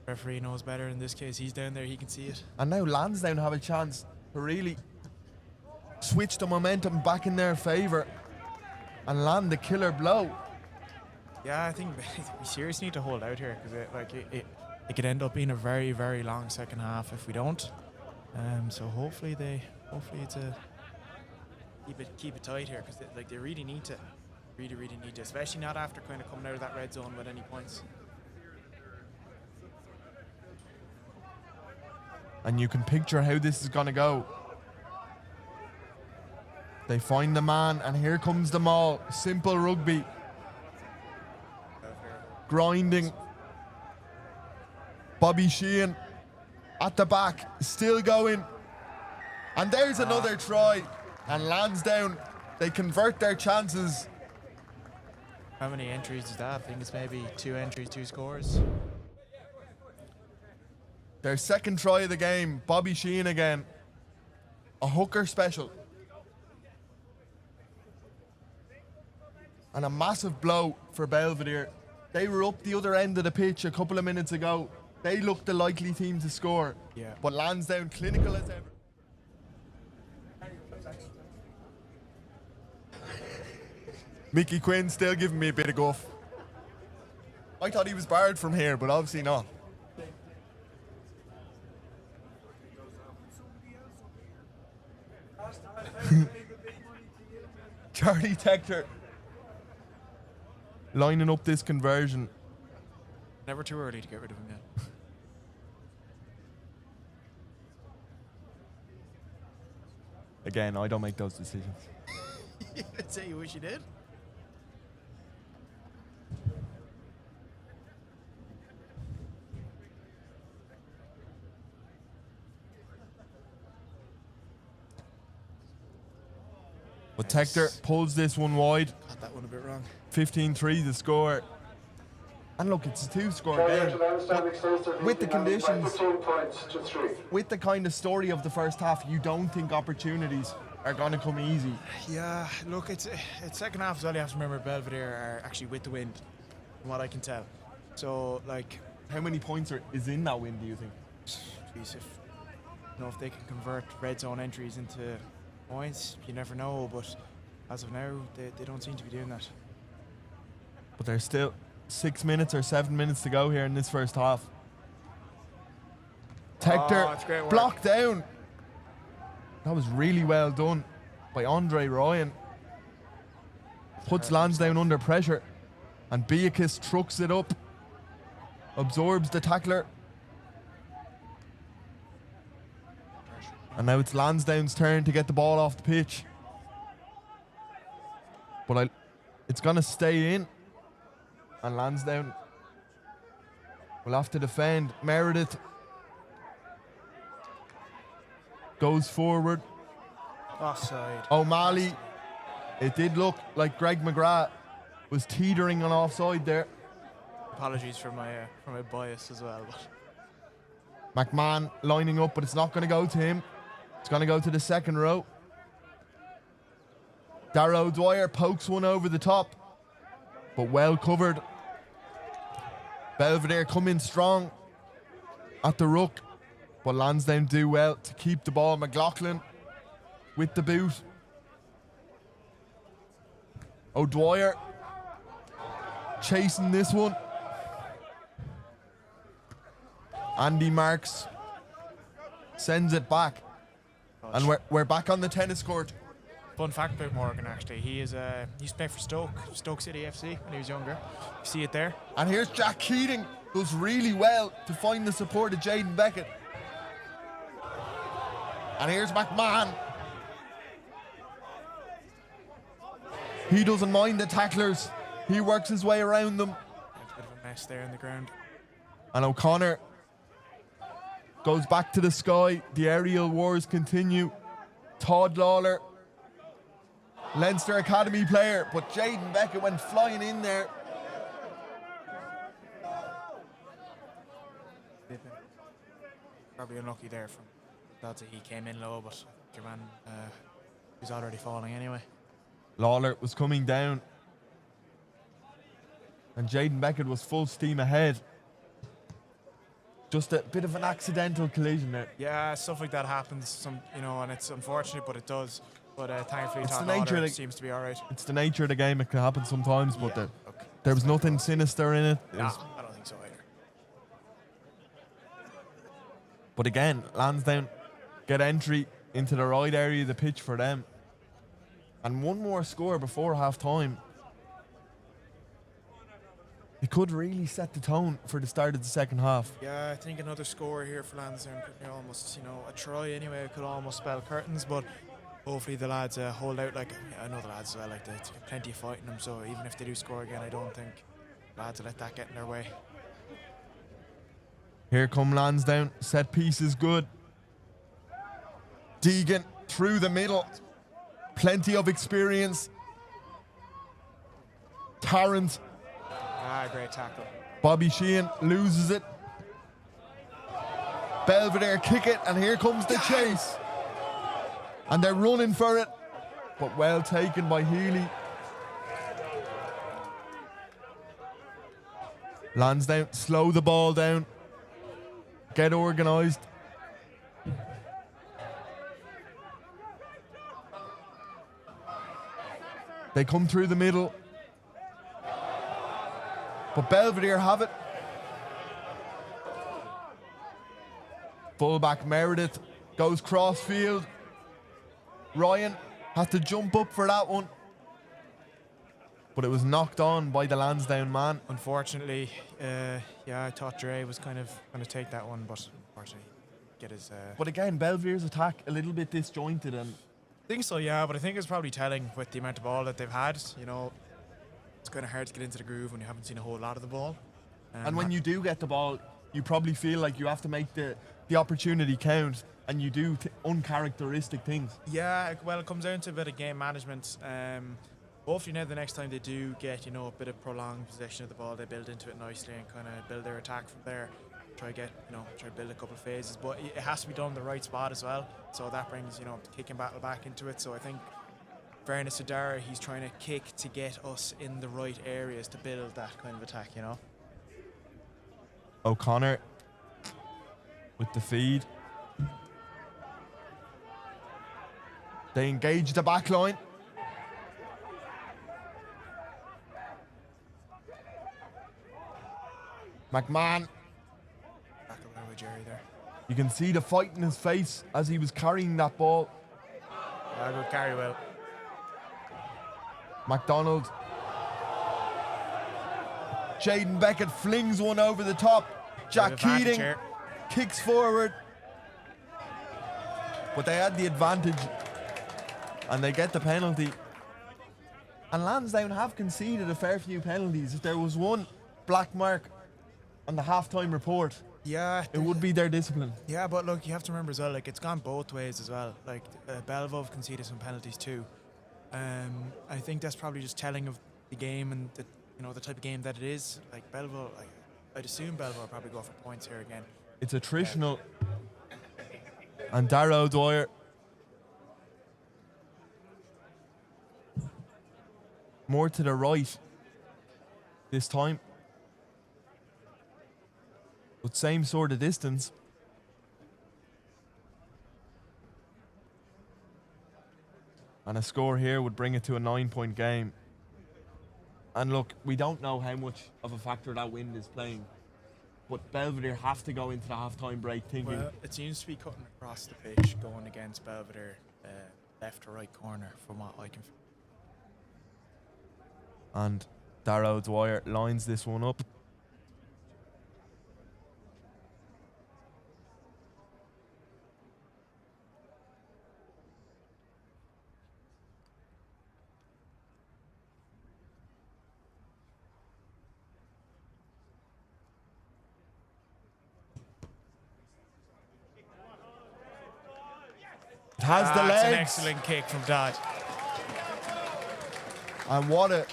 referee knows better in this case. He's down there, he can see it. And now Lansdowne have a chance to really switch the momentum back in their favour and land the killer blow. Yeah, I think we seriously need to hold out here, because it could end up being a very, very long second half if we don't. So hopefully it's a keep it tight here, because they really need to, really need to, especially not after kind of coming out of that red zone with any points. And you can picture how this is going to go. They find the man, and here comes the maul. Simple rugby. Grinding. Bobby Sheehan at the back, still going. And there's another try. And Lansdowne, they convert their chances. How many entries is that? I think it's maybe 2 entries, 2 scores. Their second try of the game, Bobby Sheehan again. A hooker special. And a massive blow for Belvedere. They were up the other end of the pitch a couple of minutes ago. They looked the likely team to score. Yeah. But Lansdowne clinical as ever. Mickey Quinn still giving me a bit of guff. I thought he was barred from here, but obviously not. Charlie Tector lining up this conversion. Never too early to get rid of him yet. Again, I don't make those decisions. I'd say you wish you did. But Tector pulls this one wide. Got that one a bit wrong. 15-3 the score. And look, it's a 2-score Failure game. to Lansdowne extends their lead With the behind by conditions, 15 points to 3. with the kind of story of the first half, you don't think opportunities are going to come easy. Yeah, look, it's second half as well. You have to remember Belvedere are actually with the wind, from what I can tell. So, like, How many points is in that win, do you think? geez, if they can convert red zone entries into points, you never know. But as of now, they don't seem to be doing that. But there's still 6 minutes or 7 minutes to go here in this first half. Tector that's great work. blocked down. That was really well done by Andre Ryan. Puts Lansdowne under pressure. And Beatrice trucks it up. Absorbs the tackler. And now it's Lansdowne's turn to get the ball off the pitch. But it's going to stay in. And Lansdowne will have to defend. Meredith goes forward. Offside. O'Malley. It did look like Greg McGrath was teetering on offside there. Apologies for my bias as well. But McMahon lining up, but it's not going to go to him. It's going to go to the second row. Darrow Dwyer pokes one over the top, but well covered. Belvedere come in strong at the ruck, but Lansdowne do well to keep the ball. McLaughlin with the boot. O'Dwyer chasing this one. Andy Marks sends it back. And we're back on the tennis court. fun fact about Morgan, actually, he used to play for Stoke City FC when he was younger. You see it there. And here's Jack Keating, does really well to find the support of Jaden Beckett. And here's McMahon. He doesn't mind the tacklers. He works his way around them. It's a bit of a mess there in the ground. And O'Connor goes back to the sky. The aerial wars continue. Todd Lawler, Leinster Academy player, but Jaden Beckett went flying in there. Probably unlucky there from that he came in low, but your man was already falling anyway. Lawler was coming down. And Jaden Beckett was full steam ahead. Just a bit of an accidental collision there. Yeah, stuff like that happens, and it's unfortunate, but it does. But thankfully, It's Todd the nature Lawler of the- seems to be all right. It's the nature of the game. It can happen sometimes, but Yeah, there was nothing sinister in it. It Nah, was- I don't think so either. But again, Lansdowne get entry into the right area of the pitch for them. And one more score before half time. It could really set the tone for the start of the second half. Yeah, I think another score here for Lansdowne could be almost, a try anyway. It could almost spell curtains, but hopefully the lads hold out. Like, I know the lads as well, like, there's plenty of fight in them, so even if they do score again, I don't think lads will let that get in their way. Here come Lansdowne. Set piece is good. Deegan through the middle. Plenty of experience. Tarrant. Great tackle. Bobby Sheehan loses it. Belvedere kick it, and here comes the chase. And they're running for it, but well taken by Healy. Lansdowne slow the ball down. Get organised. They come through the middle. But Belvedere have it. Fullback Meredith goes crossfield. Ryan Had to jump up for that one. But it was knocked on by the Lansdowne man. Unfortunately, yeah, I thought Dre was kind of going to take that one, but unfortunately, get his. But again, Belvedere's attack a little bit disjointed, and I think so, yeah, but I think it's probably telling with the amount of ball that they've had. You know, it's kind of hard to get into the groove when you haven't seen a whole lot of the ball. and when you do get the ball, you probably feel like you have to make the opportunity count, and you do uncharacteristic things. Yeah, well, it comes down to a bit of game management. Hopefully now the next time they do get, you know, a bit of prolonged possession of the ball, they build into it nicely and kind of build their attack from there. Try to build a couple of phases, but it has to be done in the right spot as well. So that brings, you know, the kicking battle back into it. So I think, fairness to Dara, he's trying to kick to get us in the right areas to build that kind of attack, you know. O'Connor with the feed. They engage the back line. McMahon. Back away with Jerry there. You can see the fight in his face as he was carrying that ball. Yeah, good carry well. McDonald. Jaden Beckett flings one over the top. Jack Keating Here. kicks forward. But they had the advantage. And they get the penalty. And Lansdowne have conceded a fair few penalties. If there was one black mark on the halftime report, Yeah, it would be their discipline. Yeah, but look, you have to remember as well, like, it's gone both ways as well. Like, Belvedere conceded some penalties too. I think that's probably just telling of the game and the, you know, the type of game that it is. Like, Belvedere, I'd assume Belvedere will probably go for points here again. It's attritional. And Dara O'Dwyer more to the right this time. But same sort of distance. And a score here would bring it to a 9-point game. And look, we don't know how much of a factor that wind is playing. But Belvedere have to go into the halftime break thinking. Well, it seems to be cutting across the pitch, going against Belvedere, left to right corner from what I can. And Dara O'Dwyer lines this one up. Has the That's an legs. excellent kick from Dodd. And what a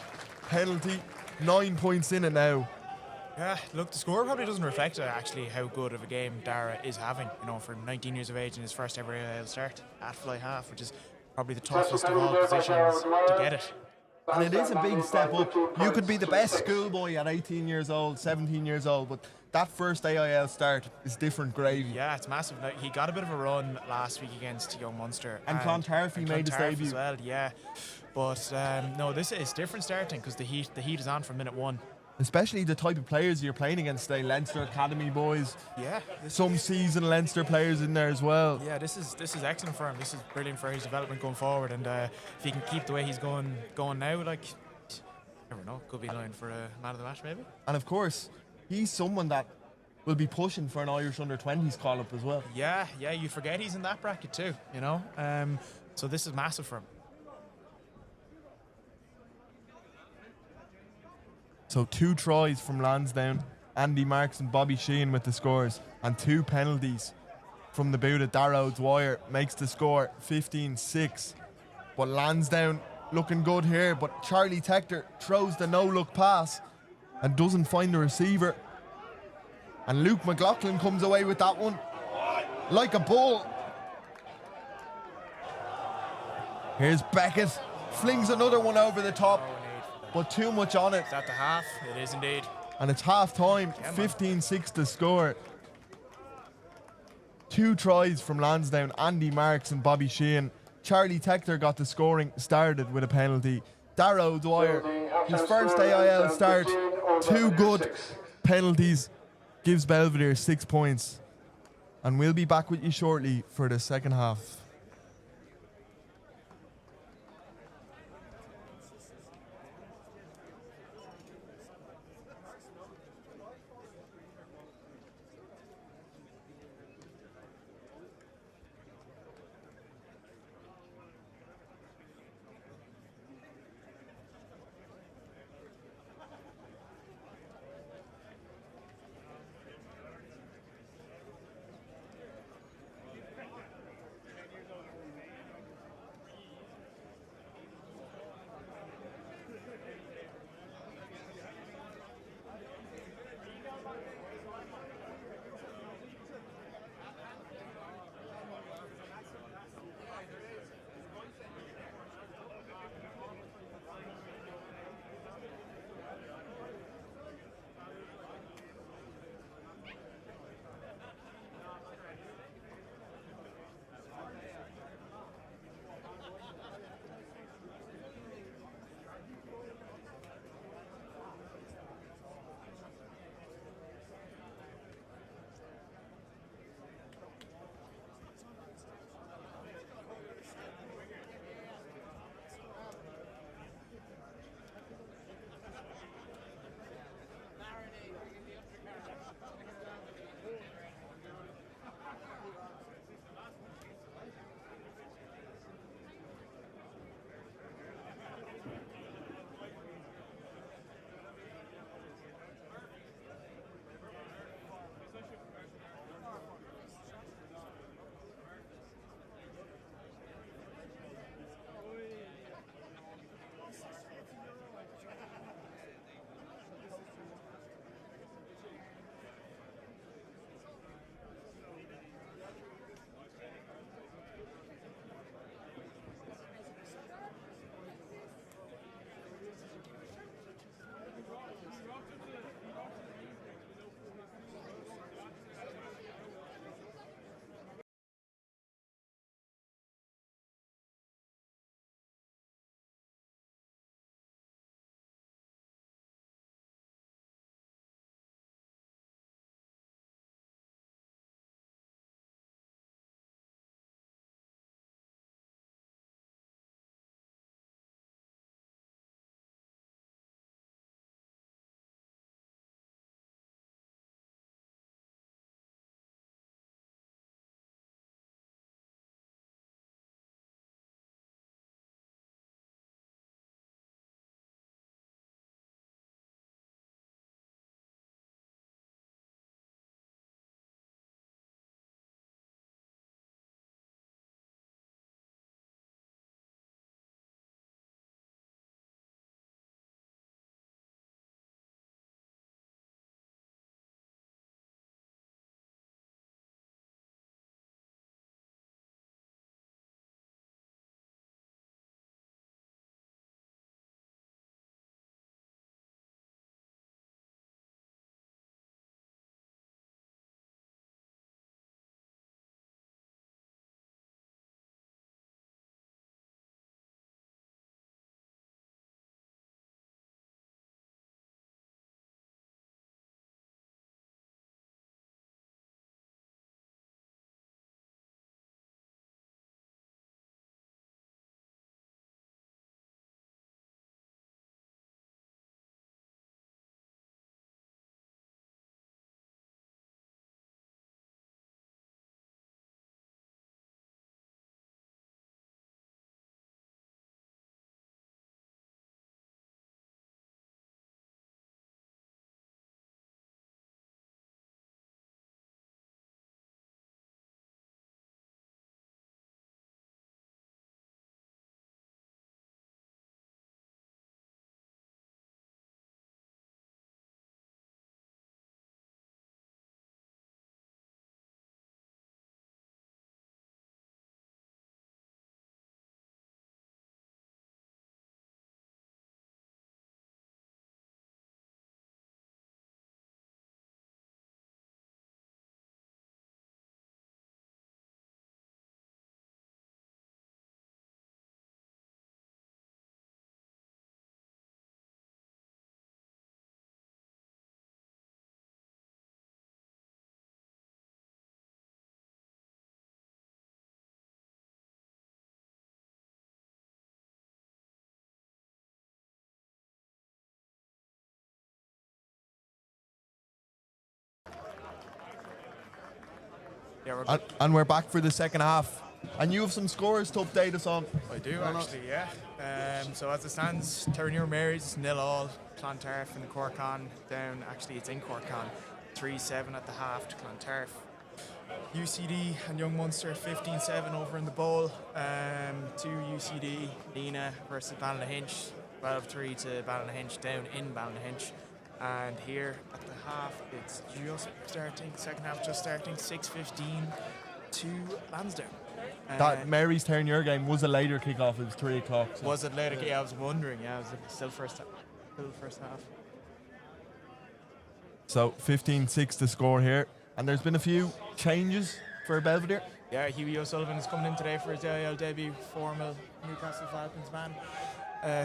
penalty. 9 points in it now. Yeah, look, the score probably doesn't reflect actually how good of a game Dara is having. You know, for 19 years of age in his first ever AIL start at fly half, which is probably the toughest of all positions to get it. And it is a big step up. You could be the best schoolboy at 18 years old, 17 years old, but that first AIL start is different gravy. Yeah, it's massive. Like, he got a bit of a run last week against Young Munster. And Clontarf made his Clontarf debut. as well, yeah. But no, this is different starting because the heat is on from minute one. Especially the type of players you're playing against today. Leinster Academy boys. Yeah. Some seasoned Leinster players in there as well. Yeah, this is excellent for him. This is brilliant for his development going forward. And if he can keep the way he's going now, like, I never know, could be in line for a man of the match maybe. And of course, he's someone that will be pushing for an Irish under-20s call-up as well. Yeah, you forget he's in that bracket too, you know. So this is massive for him. So 2 tries from Lansdowne, Andy Marks and Bobby Sheehan with the scores, and 2 penalties from the boot of Dara O'Dwyer makes the score 15-6. But Lansdowne looking good here, but Charlie Tector throws the no-look pass and doesn't find the receiver. And Luke McLaughlin comes away with that one like a bull. Here's Beckett, flings another one over the top, but too much on it. Is that the half? It is indeed. And it's half time, 15-6 to score. 2 tries from Lansdowne, Andy Marks and Bobby Sheehan. Charlie Tector got the scoring started with a penalty. Dara O'Dwyer, his first AIL start, 2 good penalties, gives Belvedere 6 points. And we'll be back with you shortly for the second half. Yeah, we're And, good. and we're back for the second half. And you have some scores to update us on. I do actually, yeah. So as it stands, Turner Mary's 0-0, Clontarf and Corkon down. Actually, it's in Corkon, 3-7 at the half to Clontarf. UCD and Young Munster 15-7 over in the bowl. To UCD, Nina versus Ballynahinch, 12-3 to Ballynahinch down in Ballynahinch. And here at the half, it's just starting, second half just starting, 6:15 to Lansdowne. That Mary's Turn-Your game was a later kickoff. It was 3 o'clock. So. Was it later? Yeah, I was wondering. Yeah, it was still first half. So 15-6 to score here. And there's been a few changes for Belvedere. Yeah, Hughie O'Sullivan is coming in today for his AIL debut, former Newcastle Falcons man.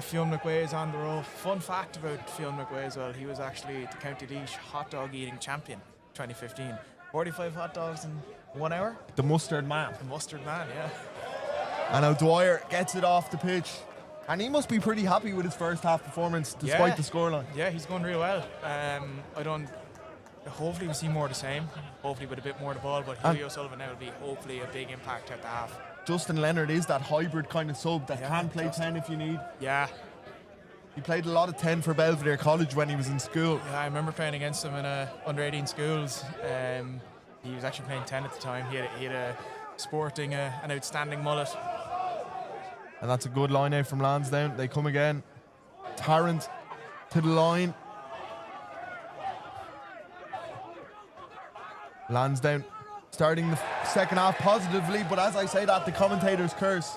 Fionn McWay is on the roll. Fun fact about Fionn McWay as well, he was actually the County Laois hot dog eating champion 2015. 45 hot dogs in 1 hour. The mustard man. The mustard man, yeah. And O'Dwyer gets it off the pitch. And he must be pretty happy with his first half performance despite the scoreline. Yeah, he's going real well. Hopefully we see more of the same. Hopefully with a bit more of the ball, but Hughie O'Sullivan now will be hopefully a big impact at the half. Justin Leonard is that hybrid kind of sub that can play 10 if you need. Yeah. He played a lot of 10 for Belvedere College when he was in school. Yeah, I remember playing against him in under 18 schools. He was actually playing 10 at the time. He had a sporting an outstanding mullet. And that's a good line out from Lansdowne. They come again. Tarrant to the line. Lansdowne starting the second half positively, but as I say that, the commentator's curse.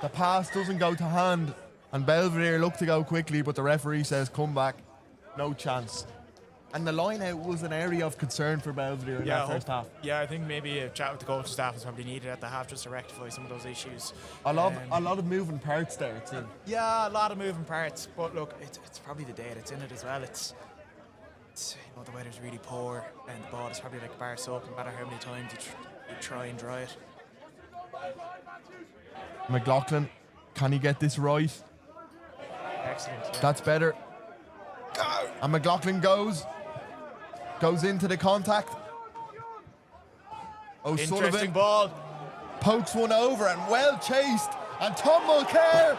The pass doesn't go to hand, and Belvedere look to go quickly, but the referee says come back. No chance. And the line out was an area of concern for Belvedere in that first half. Yeah, I think maybe a chat with the coaching staff is probably needed at the half just to rectify some of those issues. A lot of moving parts there, it seems. Yeah, a lot of moving parts, but look, it's probably the day that's in it as well. It's the weather's really poor, and the ball is probably like a bar soap. No matter how many times you try and dry it. McLaughlin, can he get this right? Excellent. Yeah. That's better. And McLaughlin goes into the contact. Interesting O'Sullivan ball. pokes one over and well chased. And Tom Mulcair.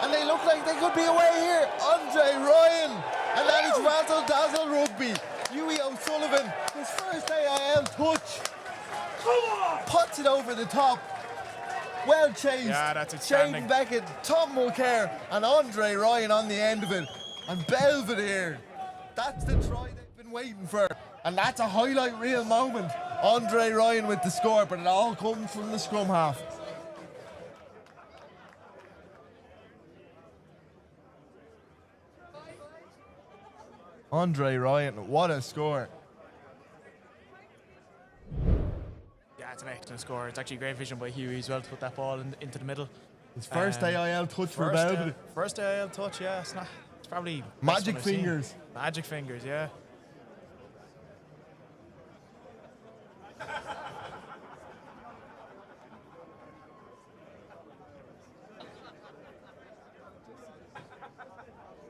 And they look like they could be away here. Andre Ryan. And that is Razzle Dazzle Rugby. Hughie O'Sullivan, his first AIL touch. Puts it over the top. Well chased. Yeah, that's outstanding. Shane Beckett, Tom Mulcair, and Andre Ryan on the end of it. And Belvedere. That's the try they've been waiting for. And that's a highlight reel moment. Andre Ryan with the score, but it all comes from the scrum half. Andre Ryan, what a score. Yeah, it's an excellent score. It's actually great vision by Hughie as well to put that ball into the middle. His first AIL touch for Belvedere. First AIL touch, yeah. It's probably Magic best one I've fingers. seen. Magic fingers, yeah.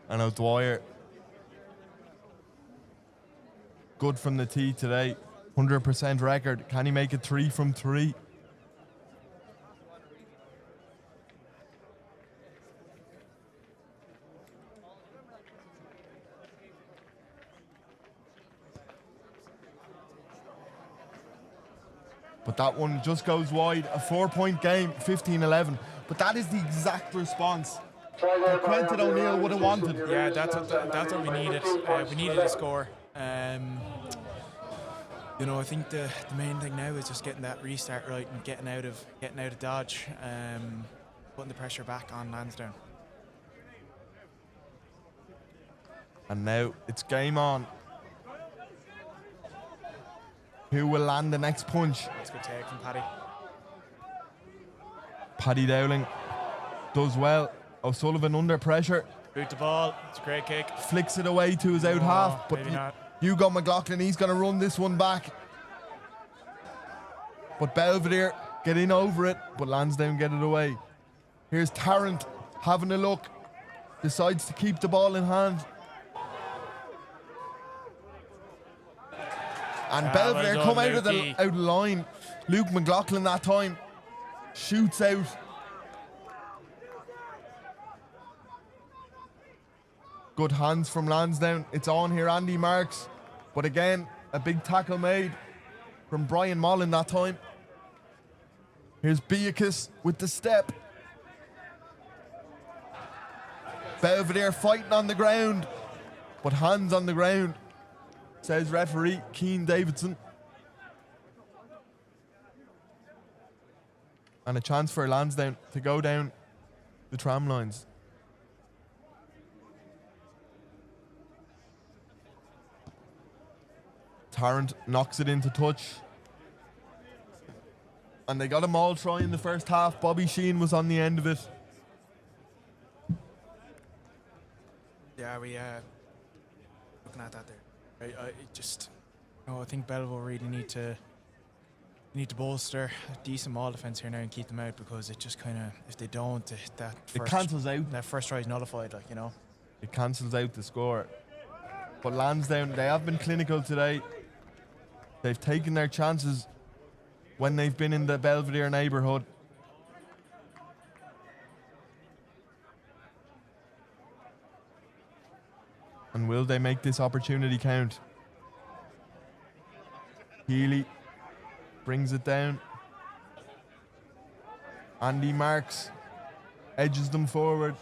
And O'Dwyer. Good from the tee today. 100% record. Can he make it 3 from 3? But that one just goes wide. A 4-point game, 15-11. But that is the exact response that Quentin O'Neill would have wanted. Yeah, that's what we needed. We needed a score. I think the main thing now is just getting that restart right and getting out of Dodge, putting the pressure back on Lansdowne. And now it's game on. Who will land the next punch? That's a good take from Paddy. Paddy Dowling does well. O'Sullivan under pressure. Boot the ball. It's a great kick. Flicks it away to his out half. But maybe not. Hugo McLaughlin, he's going to run this one back. But Belvedere get in over it, but Lansdowne get it away. Here's Tarrant having a look. Decides to keep the ball in hand. And Ah, Belvedere well come done, out of the Lukey. line. Luke McLaughlin that time shoots out. Good hands from Lansdowne. It's on here, Andy Marks. But again, a big tackle made from Brian Mullen that time. Here's Beakus with the step. Belvedere fighting on the ground, but hands on the ground, says referee Keane Davidson. And a chance for Lansdowne to go down the tram lines. Tarrant knocks it into touch. And they got them all try in the first half. Bobby Sheen was on the end of it. Yeah, we looking at that there. I just, I think Belvedere really need to bolster a decent ball defense here now and keep them out, because it just kind of, if they don't, It cancels out. That first try is nullified, like, you know. It cancels out the score. But Lansdowne, they have been clinical today. They've taken their chances when they've been in the Belvedere neighbourhood. And will they make this opportunity count? Healy brings it down. Andy Marks edges them forward.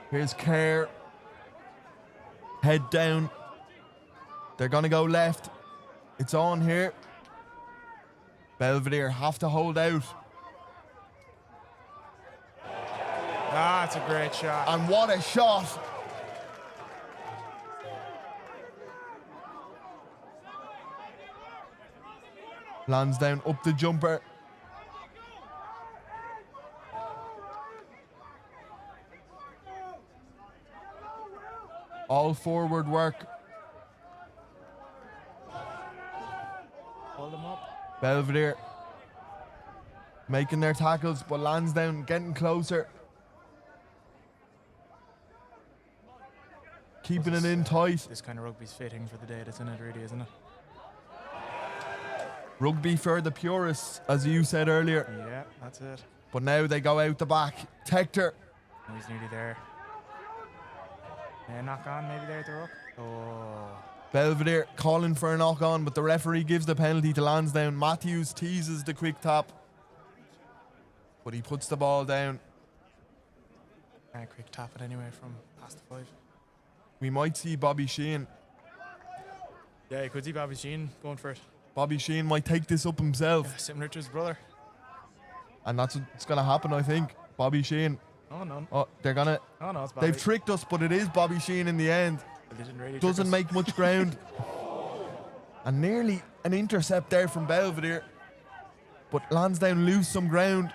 Here's Kerr. Head down. They're going to go left. It's on here. Belvedere have to hold out. Ah, it's a great shot. And what a shot. Lansdowne up the jumper. All forward work. Hold them up. Belvedere making their tackles, but Lansdowne getting closer. Keeping it in tight. This kind of rugby's fitting for the day that's in it, really, isn't it? Rugby for the purists, as you said earlier. Yeah, that's it. But now they go out the back. Tector. Oh, he's nearly there. Knock on, maybe there at the ruck. Oh. Belvedere calling for a knock on, but the referee gives the penalty to Lansdowne. Matthews teases the quick tap, but he puts the ball down. Can't quick tap it anyway from past the 5. We might see Bobby Sheen. Yeah, you could see Bobby Sheen going for it. Bobby Sheen might take this up himself. Yeah, similar to his brother. And that's what's going to happen, I think. Bobby Sheen. Oh, no. Oh, they're going to... Oh, no, it's Bobby. They've tricked us, but it is Bobby Sheen in the end. They didn't really trick Doesn't us. make much ground. And nearly an intercept there from Belvedere. But Lansdowne lose some ground.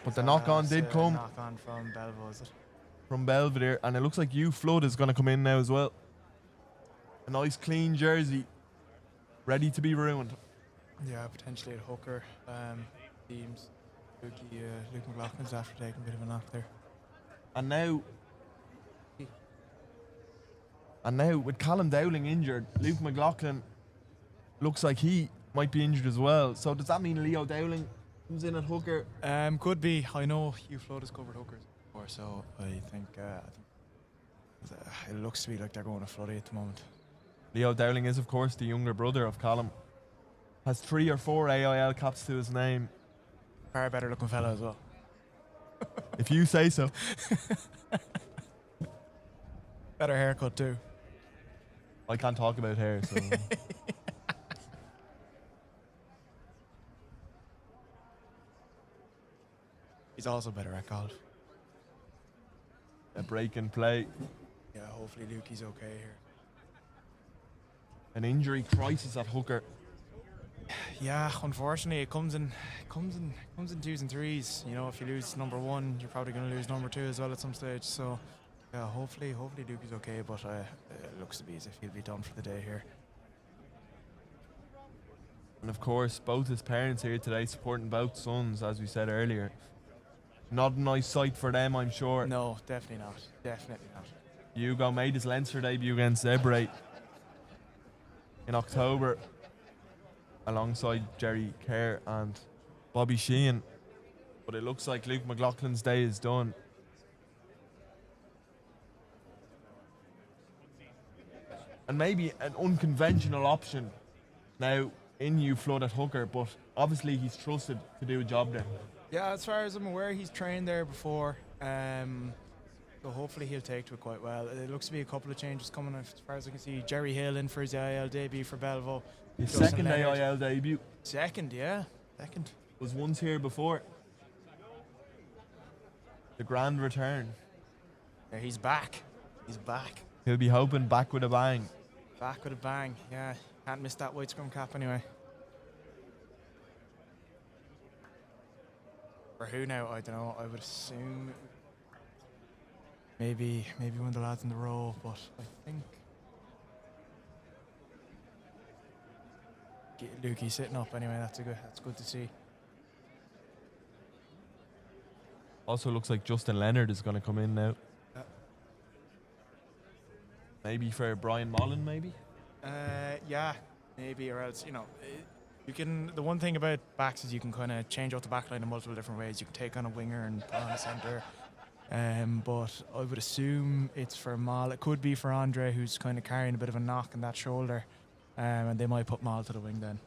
But the knock-on did come Knock-on from Belvedere, is it? from Belvedere. And it looks like Hugh Flood is going to come in now as well. A nice clean jersey. Ready to be ruined. Yeah, potentially at hooker. Teams. Luke McLaughlin's after taking a bit of a knock there. And now with Callum Dowling injured, Luke McLaughlin looks like he might be injured as well. So does that mean Leo Dowling comes in at hooker? Could be. I know Hugh Flood has covered hookers before, so I think it looks to be like they're going to Floody at the moment. Leo Dowling is, of course, the younger brother of Callum. Has 3 or 4 AIL caps to his name. Far better looking fella as well. If you say so. Better haircut too. I can't talk about hair, so... He's also better at golf. A break in play. Yeah, hopefully Lukey's okay here. An injury crisis at hooker. Yeah, unfortunately, it comes in twos and threes. You know, if you lose number 1, you're probably going to lose number 2 as well at some stage. So, yeah, hopefully Lukey's okay. But it looks to be as if he'll be done for the day here. And of course, both his parents here today supporting both sons, as we said earlier. Not a nice sight for them, I'm sure. No, definitely not. Definitely not. Hugo made his Leinster debut against Zebre. in October alongside Jerry Kerr and Bobby Sheehan. But it looks like Luke McLaughlin's day is done. And maybe an unconventional option now in New Flood at hooker, but obviously he's trusted to do a job there. Yeah, as far as I'm aware, he's trained there before. So hopefully he'll take to it quite well. It looks to be a couple of changes coming as far as I can see. Jerry Hill in for his AIL debut for Belvedere. His Justin second Leonard. AIL debut. Second, yeah. Second. Was once here before. The grand return. Yeah, he's back. He's back. He'll be hoping back with a bang. Back with a bang. Yeah, can't miss that white scrum cap anyway. For who now? I don't know. I would assume maybe one of the lads in the row, but I think Lukey sitting up anyway. That's good to see. Also looks like Justin Leonard is going to come in now. Maybe for Brian Mullen, maybe? Yeah, maybe, or else, you can. The one thing about backs is you can kind of change out the back line in multiple different ways. You can take on a winger and put on a centre. But I would assume it's for Mal. It could be for Andre, who's kind of carrying a bit of a knock in that shoulder. And they might put Mal to the wing then.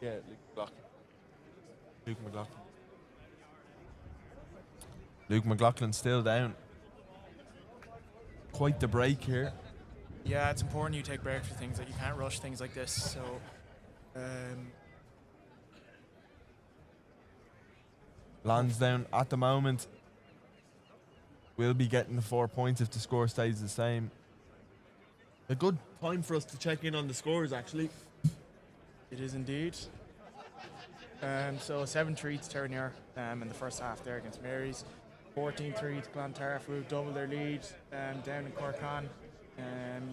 Yeah, Luke McLaughlin. Luke McLaughlin still down. Quite the break here. Yeah, it's important you take breaks for things. Like, you can't rush things like this. So, Lansdowne at the moment will be getting the 4 points if the score stays the same. A good time for us to check in on the scores, actually. it is indeed. So 7-3 to Terranure in the first half there against Mary's. 14-3 to Clontarf, who doubled their lead down in Corcan.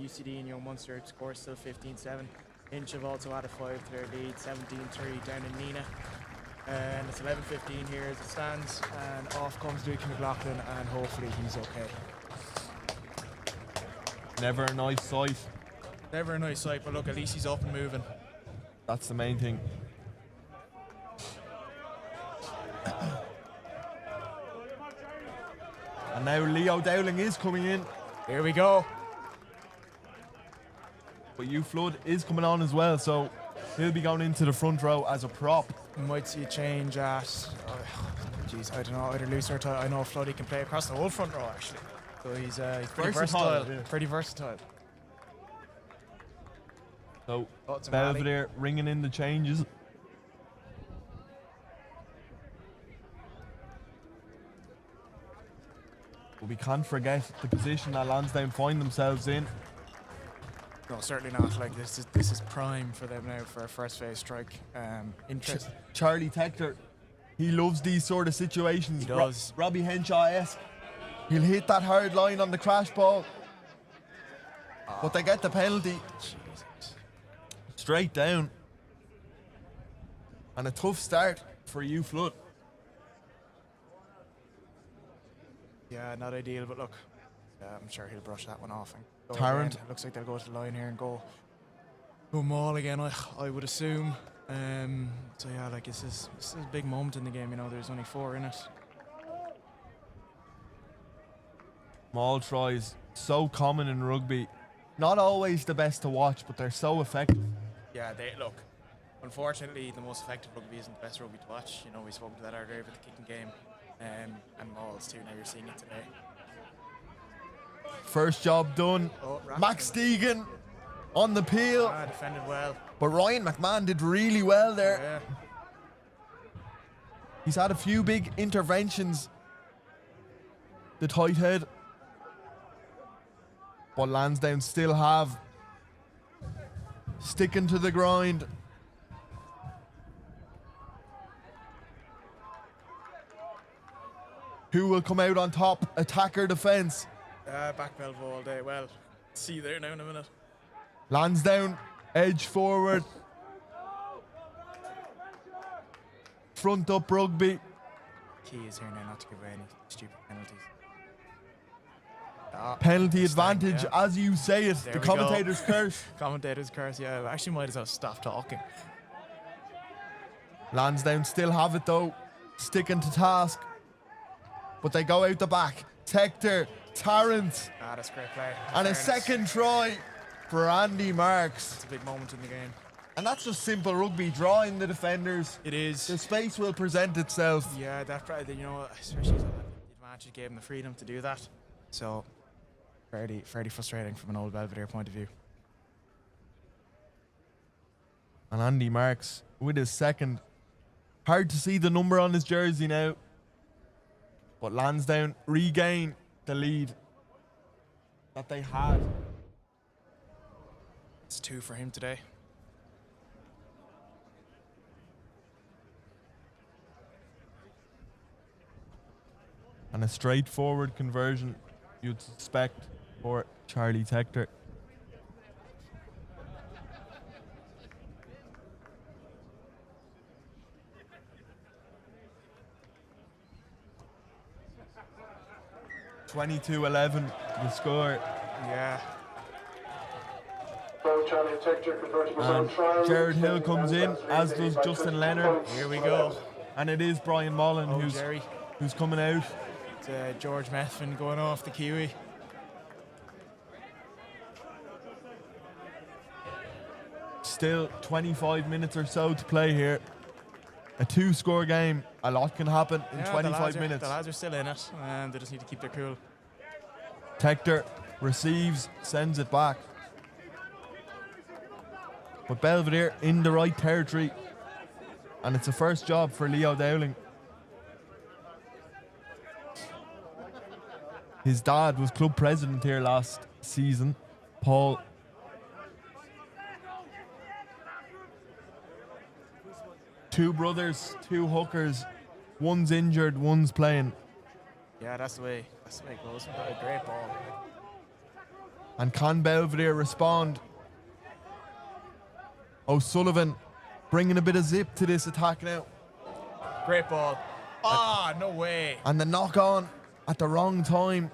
UCD and Young Munster score still 15-7. Inch have also added 5 to their lead, 17-3 down in Nina. And it's 11-15 here as it stands. And off comes Luke McLaughlin, and hopefully he's okay. Never a nice sight. Never a nice sight, but look, at least he's up and moving. That's the main thing. And now Leo Dowling is coming in. Here we go. But Hugh Flood is coming on as well, so he'll be going into the front row as a prop. We might see a change at, I don't know, either loose or tight. I know Floody can play across the whole front row actually. So he's pretty versatile. Yeah. Pretty versatile. So it's Belvedere ringing in the changes. But we can't forget the position that Lansdowne find themselves in. No, certainly not. Like this is prime for them now for a first phase strike. Interest. Charlie Tector, he loves these sort of situations. He does. Robbie Henshaw-esque. He'll hit that hard line on the crash ball. But they get the penalty. Jesus. Straight down. And a tough start for Hugh Flood. Yeah, not ideal, but look, I'm sure he'll brush that one off. And go Tarrant. again. Looks like they'll go to the line here and go maul again, I would assume. So yeah, like this is a big moment in the game, there's only 4 in it. Maul tries, so common in rugby. Not always the best to watch, but they're so effective. Yeah, look, unfortunately, the most effective rugby isn't the best rugby to watch. We spoke to that earlier about the kicking game. And mauls too, now you're seeing it today. First job done. Max Deegan on the peel. Defended well. But Ryan McMahon did really well there. Yeah. He's had a few big interventions, the tight head. But Lansdowne still have sticking to the grind. Who will come out on top? Attacker defence. Back Belvo all day. Well, see you there now in a minute. Lansdowne, edge forward. Front up rugby. Key is here now not to give away any stupid penalties. Penalty Stang, advantage, yeah. as you say it. There The we go. commentator's curse. Commentator's curse, yeah. I actually might as well stop talking. Lansdowne still have it though, sticking to task. But they go out the back. Tector, Tarrant, That's great play. and a Fairness. second try for Andy Marks. It's a big moment in the game. And that's just simple rugby, drawing the defenders. It is. The space will present itself. Yeah, that probably, especially the advantage gave him the freedom to do that. So, fairly frustrating from an old Belvedere point of view. And Andy Marks with his second. Hard to see the number on his jersey now. But Lansdowne regain the lead that they had. It's 2 for him today. And a straightforward conversion you'd suspect for Charlie Tector. (22-11) the score. Yeah. So Charlie Tector converting his own And try. Jared Hill comes in, as does Justin Leonard. Here we go. And it is Brian Mullen Oh, Jerry. who's coming out. It's George Methvin going off the Kiwi. Still 25 minutes or so to play here. A 2-score game. A lot can happen in Yeah, 25 minutes. The lads are still in it, and they just need to keep their cool. Tector receives, sends it back. But Belvedere in the right territory. And it's a first job for Leo Dowling. His dad was club president here last season, Paul. Two brothers, 2 hookers. One's injured, one's playing. Yeah, that's the way it goes. A great ball. And can Belvedere respond? O'Sullivan bringing a bit of zip to this attack now. Great ball. No way. And the knock on at the wrong time.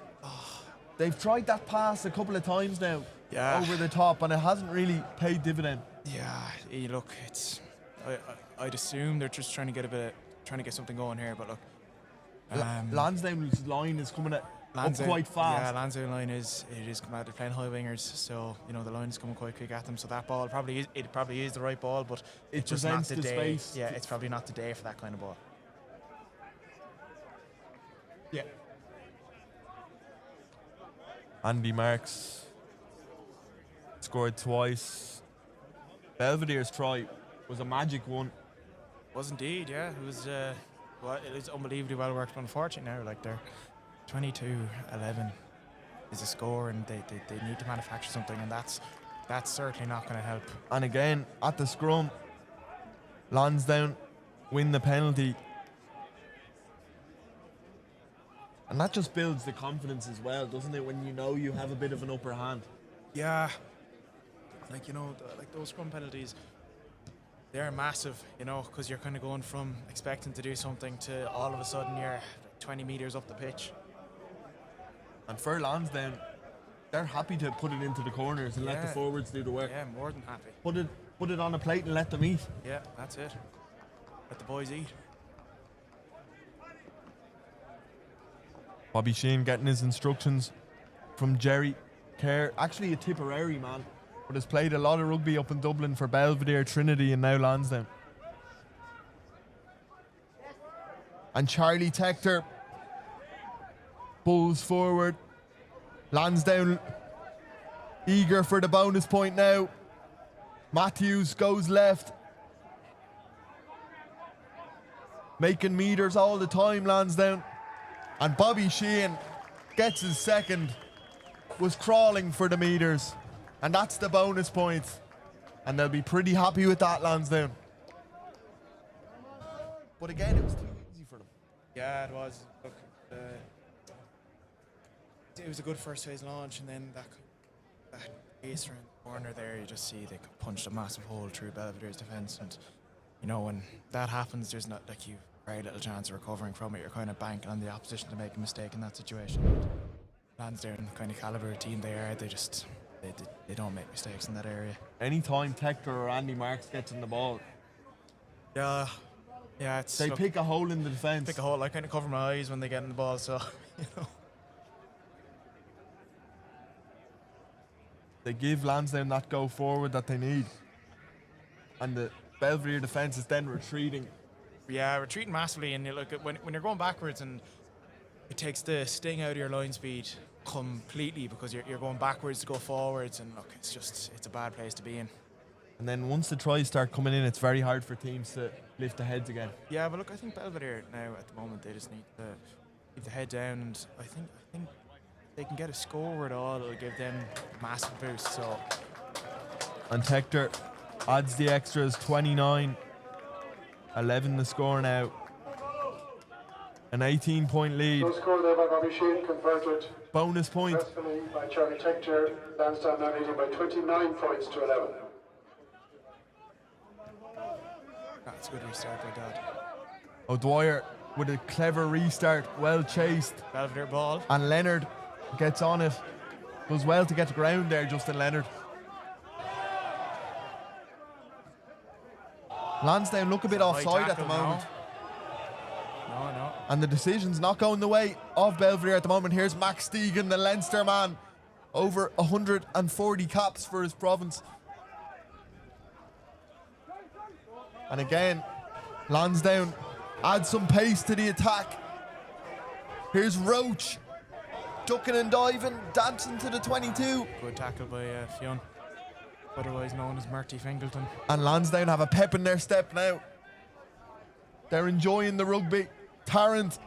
They've tried that pass a couple of times now. Yeah. Over the top, and it hasn't really paid dividend. Yeah, look, it's. I'd assume they're just trying to get something going here, but look. Lansdowne's line is coming up quite fast. Yeah, Lansdowne line is they're playing high wingers, so the line is coming quite quick at them. So that ball probably is the right ball, but It it's just not presents the the day. space Yeah, to- it's probably not the day for that kind of ball. Yeah. Andy Marks scored twice. Belvedere's try was a magic one. Was indeed, yeah. It was it was unbelievably well worked, but unfortunately now, like they're 22-11 is a score, and they need to manufacture something, and that's certainly not going to help. And again, at the scrum, Lansdowne win the penalty. And that just builds the confidence as well, doesn't it, when you know you have a bit of an upper hand. Yeah, like those scrum penalties, they're massive, because you're kind of going from expecting to do something to all of a sudden you're 20 metres up the pitch. And for Lansdowne, they're happy to put it into the corners and let the Yeah. forwards do the work. Yeah, more than happy. Put it on a plate and let them eat. Yeah, that's it. Let the boys eat. Bobby Sheehan getting his instructions from Jerry Kerr. Actually a Tipperary man, but has played a lot of rugby up in Dublin for Belvedere, Trinity and now Lansdowne. And Charlie Tector pulls forward. Lansdowne eager for the bonus point now. Matthews goes left. Making meters all the time, Lansdowne. And Bobby Sheehan gets his second. Was crawling for the meters. And that's the bonus point. And they'll be pretty happy with that, Lansdowne. But again, it was too easy for them. Yeah, it was. Look, it was a good first phase launch, and then that ace around the corner there, you just see they punched a massive hole through Belvedere's defence, and when that happens, there's not like you very little chance of recovering from it. You're kind of banking on the opposition to make a mistake in that situation. Lansdowne, the kind of caliber of team they are, they don't make mistakes in that area. Anytime Tector or Andy Marks gets in the ball, Yeah, they pick a hole in the defence. pick a hole. I kind of cover my eyes when they get in the ball, so you know. They give Lansdowne that go forward that they need. And the Belvedere defence is then retreating. Yeah, retreating massively, and you look at when you're going backwards, and it takes the sting out of your line speed completely because you're going backwards to go forwards, and look, it's a bad place to be in. And then once the tries start coming in, it's very hard for teams to lift the heads again. Yeah, but look, I think Belvedere now at the moment they just need to keep the head down, and I think they can get a score at all. It'll give them a massive boost. So. And Tector adds the extras, 29. 11 the score now. An 18-point lead. No score there by Bobby Sheen, converted Bonus point. successfully by Charlie Tector. Lansdowne now leading by 29 points to 11. That's a good restart by Dad. O'Dwyer with a clever restart, well chased. Belvedere ball. And Leonard gets on it. Does well to get to ground there, Justin Leonard. Lansdowne look a bit offside at the moment. No. And the decision's not going the way of Belvedere at the moment. Here's Max Stegan, the Leinster man. Over 140 caps for his province. And again, Lansdowne adds some pace to the attack. Here's Roach. Ducking and diving, dancing to the 22. Good tackle by Fionn, otherwise known as Marty Fingleton. And Lansdowne have a pep in their step now. They're enjoying the rugby. Tarrant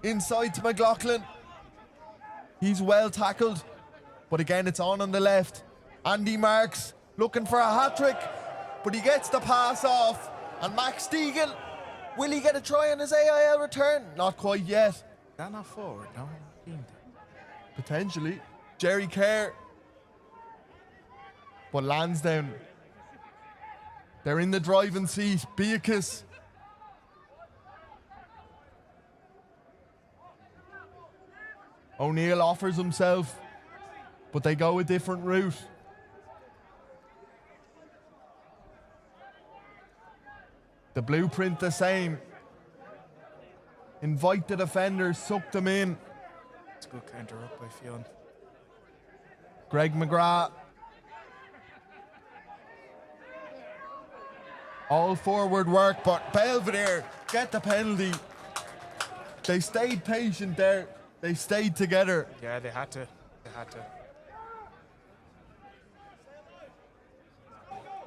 inside to McLaughlin. He's well tackled, but again it's on the left. Andy Marks looking for a hat-trick, but he gets the pass off. And Max Stegan, will he get a try on his AIL return? Not quite yet. Is that not forward? No. Potentially. Jerry Kerr. But Lansdowne, they're in the driving seat. Beakus. O'Neill offers himself, but they go a different route. The blueprint the same. Invite the defenders, suck them in. It's a good counter up by Fionn. Greg McGrath. All forward work, but Belvedere get the penalty. They stayed patient there. They stayed together. Yeah, they had to.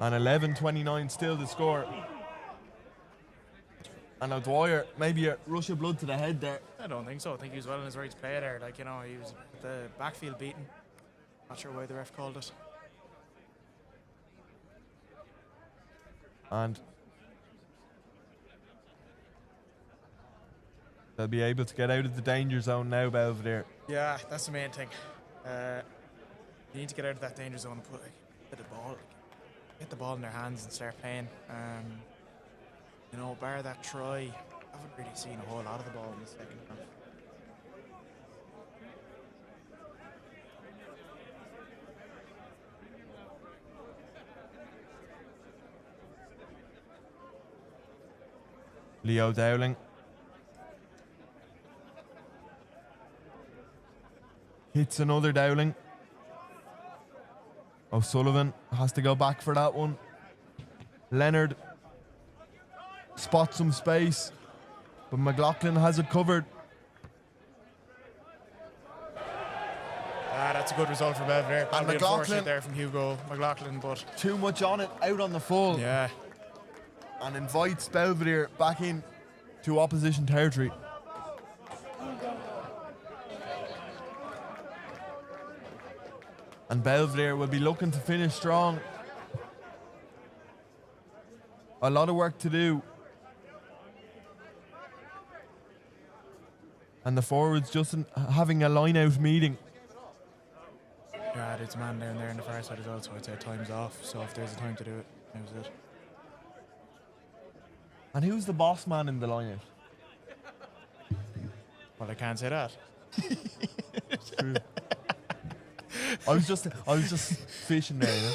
And 11-29 still the score. And O'Dwyer, maybe a rush of blood to the head there. I don't think so. I think he was well in his right to play there. Like, you know, he was at the backfield beaten. Not sure why the ref called it. And they'll be able to get out of the danger zone now, Belvedere. Yeah, that's the main thing. You need to get out of that danger zone and put get the ball in their hands and start playing. You know, bar that try, I haven't really seen a whole lot of the ball in the second half. Leo Dowling. Hits another Dowling. O'Sullivan has to go back for that one. Leonard spots some space, but McLaughlin has it covered. That's a good result for Belvedere. And Probably McLaughlin unfortunate there from Hugo McLaughlin, but too much on it, out on the full. yeah. And invites Belvedere back in to opposition territory. And Belvedere will be looking to finish strong. A lot of work to do. And the forwards just having a line-out meeting. Yeah, there's a man down there on the far side as well, so I'd say time's off. So if there's a time to do it, now's it. And who's the boss man in the line-out? Well, I can't say that. True. I was just fishing there.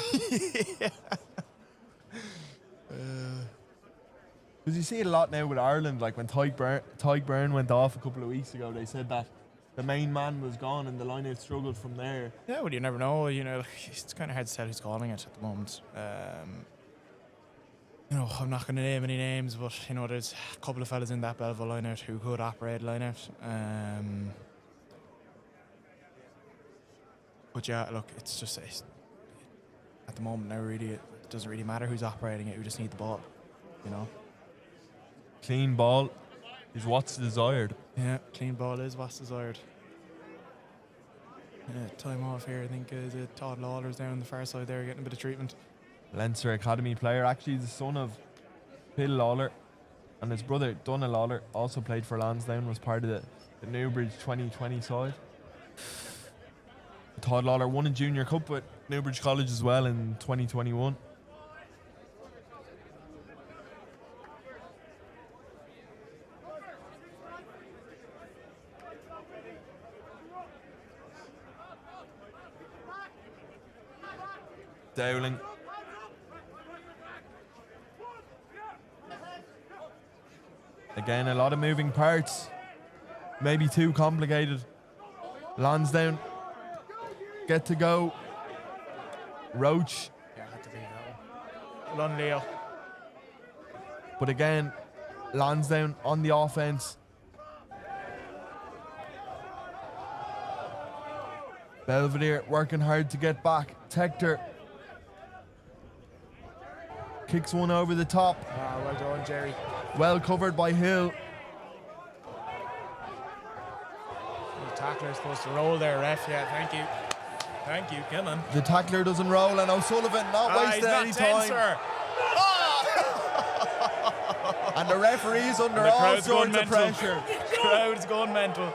Because you see it a lot now with Ireland, like when Tyke Byrne went off a couple of weeks ago, they said that the main man was gone and the line-out struggled from there. Yeah, well, you never know. You know, it's kind of hard to tell who's calling it at the moment. You know, I'm not going to name any names, but you know, there's a couple of fellas in that Belvedere line-out who could operate line-out. But yeah, look, it's just at the moment now. Really, it doesn't really matter who's operating it. We just need the ball. You know. Clean ball is what's desired. Yeah, clean ball is what's desired. Time off here, I think the Todd Lawler's down on the far side there getting a bit of treatment. Leinster Academy player, actually the son of Phil Lawler, and his brother Donald Lawler also played for Lansdowne, was part of the Newbridge 2020 side. Todd Lawler won a junior cup with Newbridge College as well in 2021. Dowling. Again, a lot of moving parts. Maybe too complicated. Lansdowne get to go. Roach. Yeah, I had to leave that one. Well done, Leo. But again, Lansdowne on the offense. Belvedere working hard to get back. Tector kicks one over the top. Ah, well done, Jerry. Well covered by Hill. The tackler's supposed to roll there, ref. Yeah, thank you. Thank you, come on. The tackler doesn't roll, and O'Sullivan not wasting any time. Sir. And the referee's under And the all crowd's sorts going of mental. pressure. Crowd's going mental.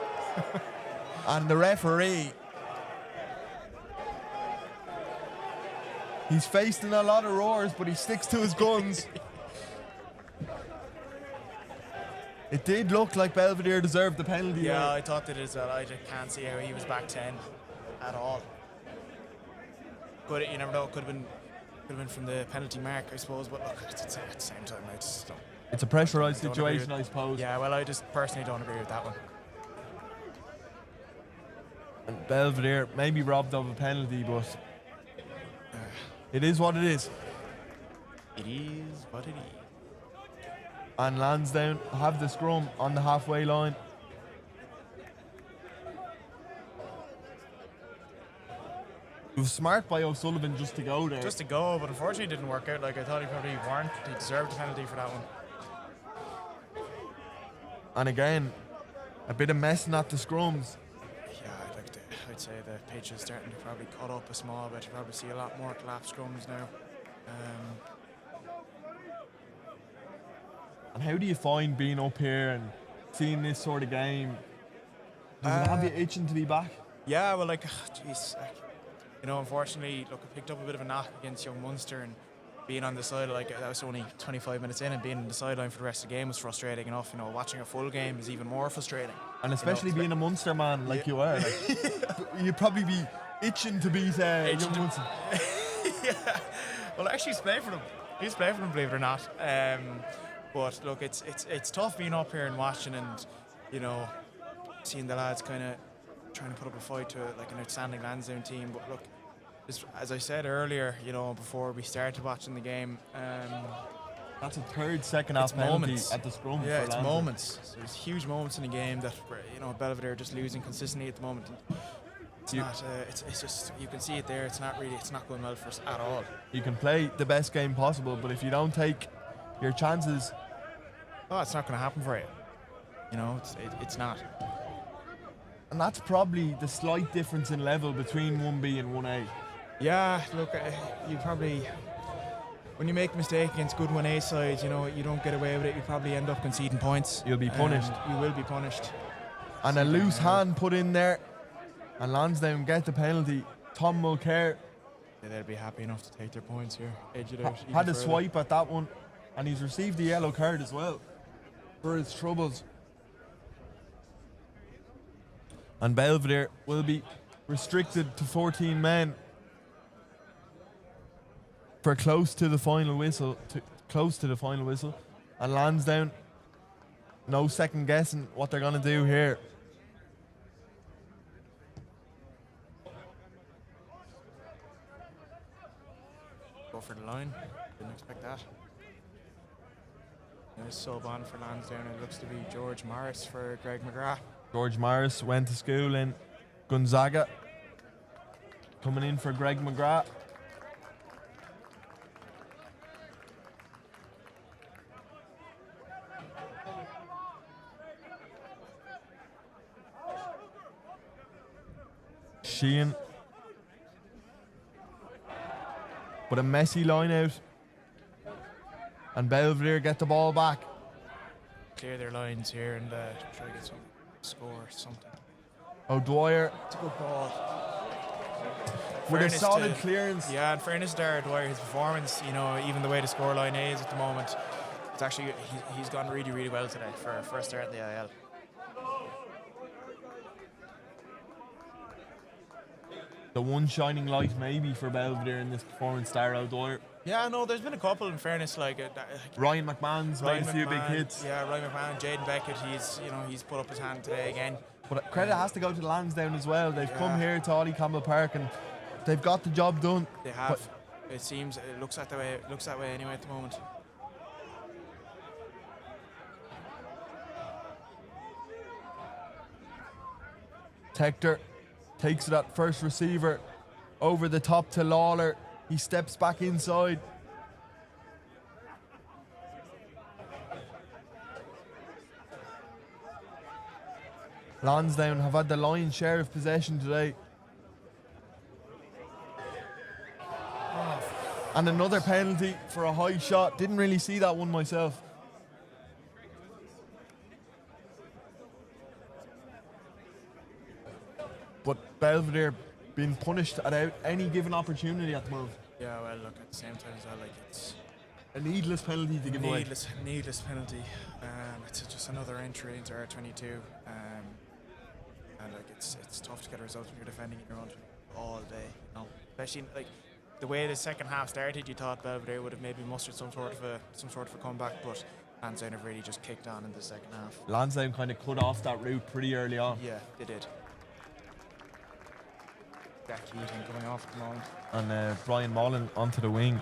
And the referee, he's facing a lot of roars, but he sticks to his guns. It did look like Belvedere deserved the penalty. Yeah, there. I thought that as well. I just can't see how he was back 10 at all. You never know. It could have been from the penalty mark, I suppose. But look, it's at the same time, It's a pressurised don't agree situation, I suppose. Yeah, well, I just personally don't agree with that one. And Belvedere may be robbed of a penalty, but it is what it is. It is what it is. And Lansdowne have the scrum on the halfway line. It was smart by O'Sullivan just to go there. Just to go, but unfortunately it didn't work out. Like I thought he probably weren't. He deserved a penalty for that one. And again, a bit of messing at the scrums. Yeah, I'd say the pitch is starting to probably cut up a small bit. You probably see a lot more collapsed scrums now. And how do you find being up here and seeing this sort of game? Does it have you itching to be back? Yeah, well, jeez, you know, unfortunately, look, I picked up a bit of a knock against Young Munster, and being on the side, that was only 25 minutes in, and being on the sideline for the rest of the game was frustrating enough. You know, watching a full game is even more frustrating. And especially being a Munster man like you are, you'd probably be itching to beat Young Munster. Yeah, well, actually, he's playing for them. He's playing for them, believe it or not. But look, it's tough being up here and watching, and you know, seeing the lads kind of trying to put up a fight to like an outstanding Lansdowne team. But look, as I said earlier, you know, before we started watching the game, that's a third second half penalty at the scrum. Yeah, for it's Lansdowne. moments. So there's huge moments in the game that, you know, Belvedere just losing consistently at the moment. It's not. It's just, you can see it there. It's not going well for us at all. You can play the best game possible, but if you don't take your chances, it's not going to happen for you. You know, it's not. and that's probably the slight difference in level between 1B and 1A. Yeah, look, you probably, when you make a mistake against good 1A sides, you know, you don't get away with it. You probably end up conceding points. You'll be punished. You will be punished. And a loose hand put in there, and Lansdowne get the penalty. Tom Mulcair Yeah, they'll be happy enough to take their points here. Edge it out. had a further. swipe at that one, and he's received the yellow card as well for his troubles. And Belvedere will be restricted to 14 men for close to the final whistle. And Lansdowne, no second guessing what they're going to do here. Go for the line. Didn't expect that. There's sub on for Lansdowne. It looks to be George Morris for Greg McGrath. George Morris went to school in Gonzaga. Coming in for Greg McGrath. Sheehan. But a messy line out. And Belvedere get the ball back. Clear their lines here and try to get some score or something. O'Dwyer It's a good ball. with a Fairness solid to- clearance. Yeah, in fairness to Dwyer, his performance, you know, even the way the scoreline is at the moment, it's actually he's gone really, really well today for a start in the IL. The one shining light maybe for Belvedere in this performance, Star O'Dwyer. Yeah, no, there's been a couple in fairness, like Ryan McMahon's made a few big McMahon, hits. Yeah, Ryan McMahon, Jaden Beckett, he's put up his hand today again. But credit has to go to Lansdowne as well. They've Yeah. come here to Ollie Campbell Park and they've got the job done. They have. It looks that way anyway at the moment. Tector takes it at first receiver over the top to Lawler. He steps back inside. Lansdowne have had the lion's share of possession today. And another penalty for a high shot. Didn't really see that one myself. But Belvedere being punished at any given opportunity at the moment. Yeah, well, look, at the same time as well, like it's A needless penalty to give away. needless penalty. It's just another entry into R22. And like it's tough to get a result when you're defending your own all day. You know? Especially like the way the second half started, you thought Belvedere would have maybe mustered some sort of a comeback, but Lansdowne have really just kicked on in the second half. Lansdowne kind of cut off that route pretty early on. Yeah, they did. Jack Keating coming off at the moment. And Brian Mullen onto the wing.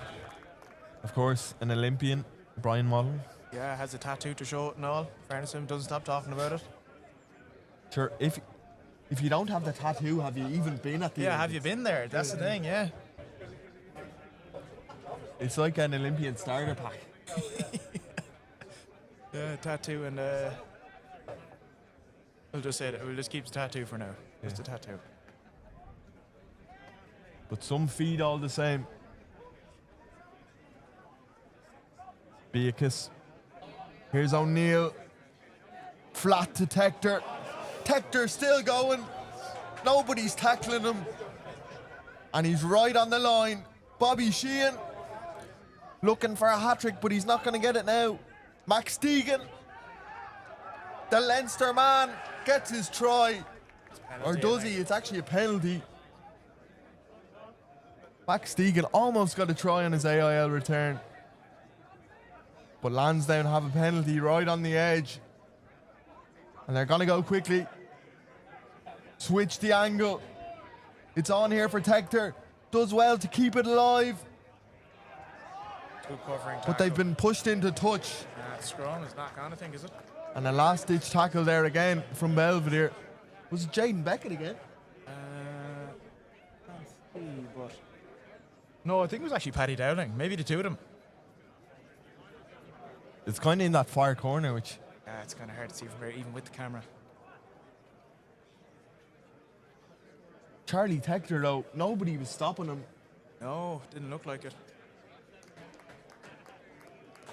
Of course, an Olympian, Brian Mullen. Yeah, has a tattoo to show it and all. Fairness to him, doesn't stop talking about it. Sure, if you don't have the tattoo, have you even been at the Yeah, have you been there? That's the thing, yeah. It's like an Olympian starter pack. Yeah, tattoo and we'll just say that. We'll just keep the tattoo for now. Just a tattoo. But some feed all the same. Beacus. Here's O'Neill. Flat to Tector. Tector still going. Nobody's tackling him. And he's right on the line. Bobby Sheehan looking for a hat-trick, but he's not going to get it now. Max Deegan, the Leinster man, gets his try. Or does he? It's actually a penalty. Max Deegan almost got a try on his AIL return. But Lansdowne have a penalty right on the edge. And they're going to go quickly. Switch the angle. It's on here for Tector. Does well to keep it alive. Good covering tackle. But they've been pushed into touch. Scrum is not gone, I think, is it? And a last ditch tackle there again from Belvedere. Was it Jaden Beckett again? Can't see, but no, I think it was actually Paddy Dowling. Maybe the two of them. It's kind of in that far corner, which... Yeah, it's kind of hard to see from here, even with the camera. Charlie Tector, though, nobody was stopping him. No, didn't look like it.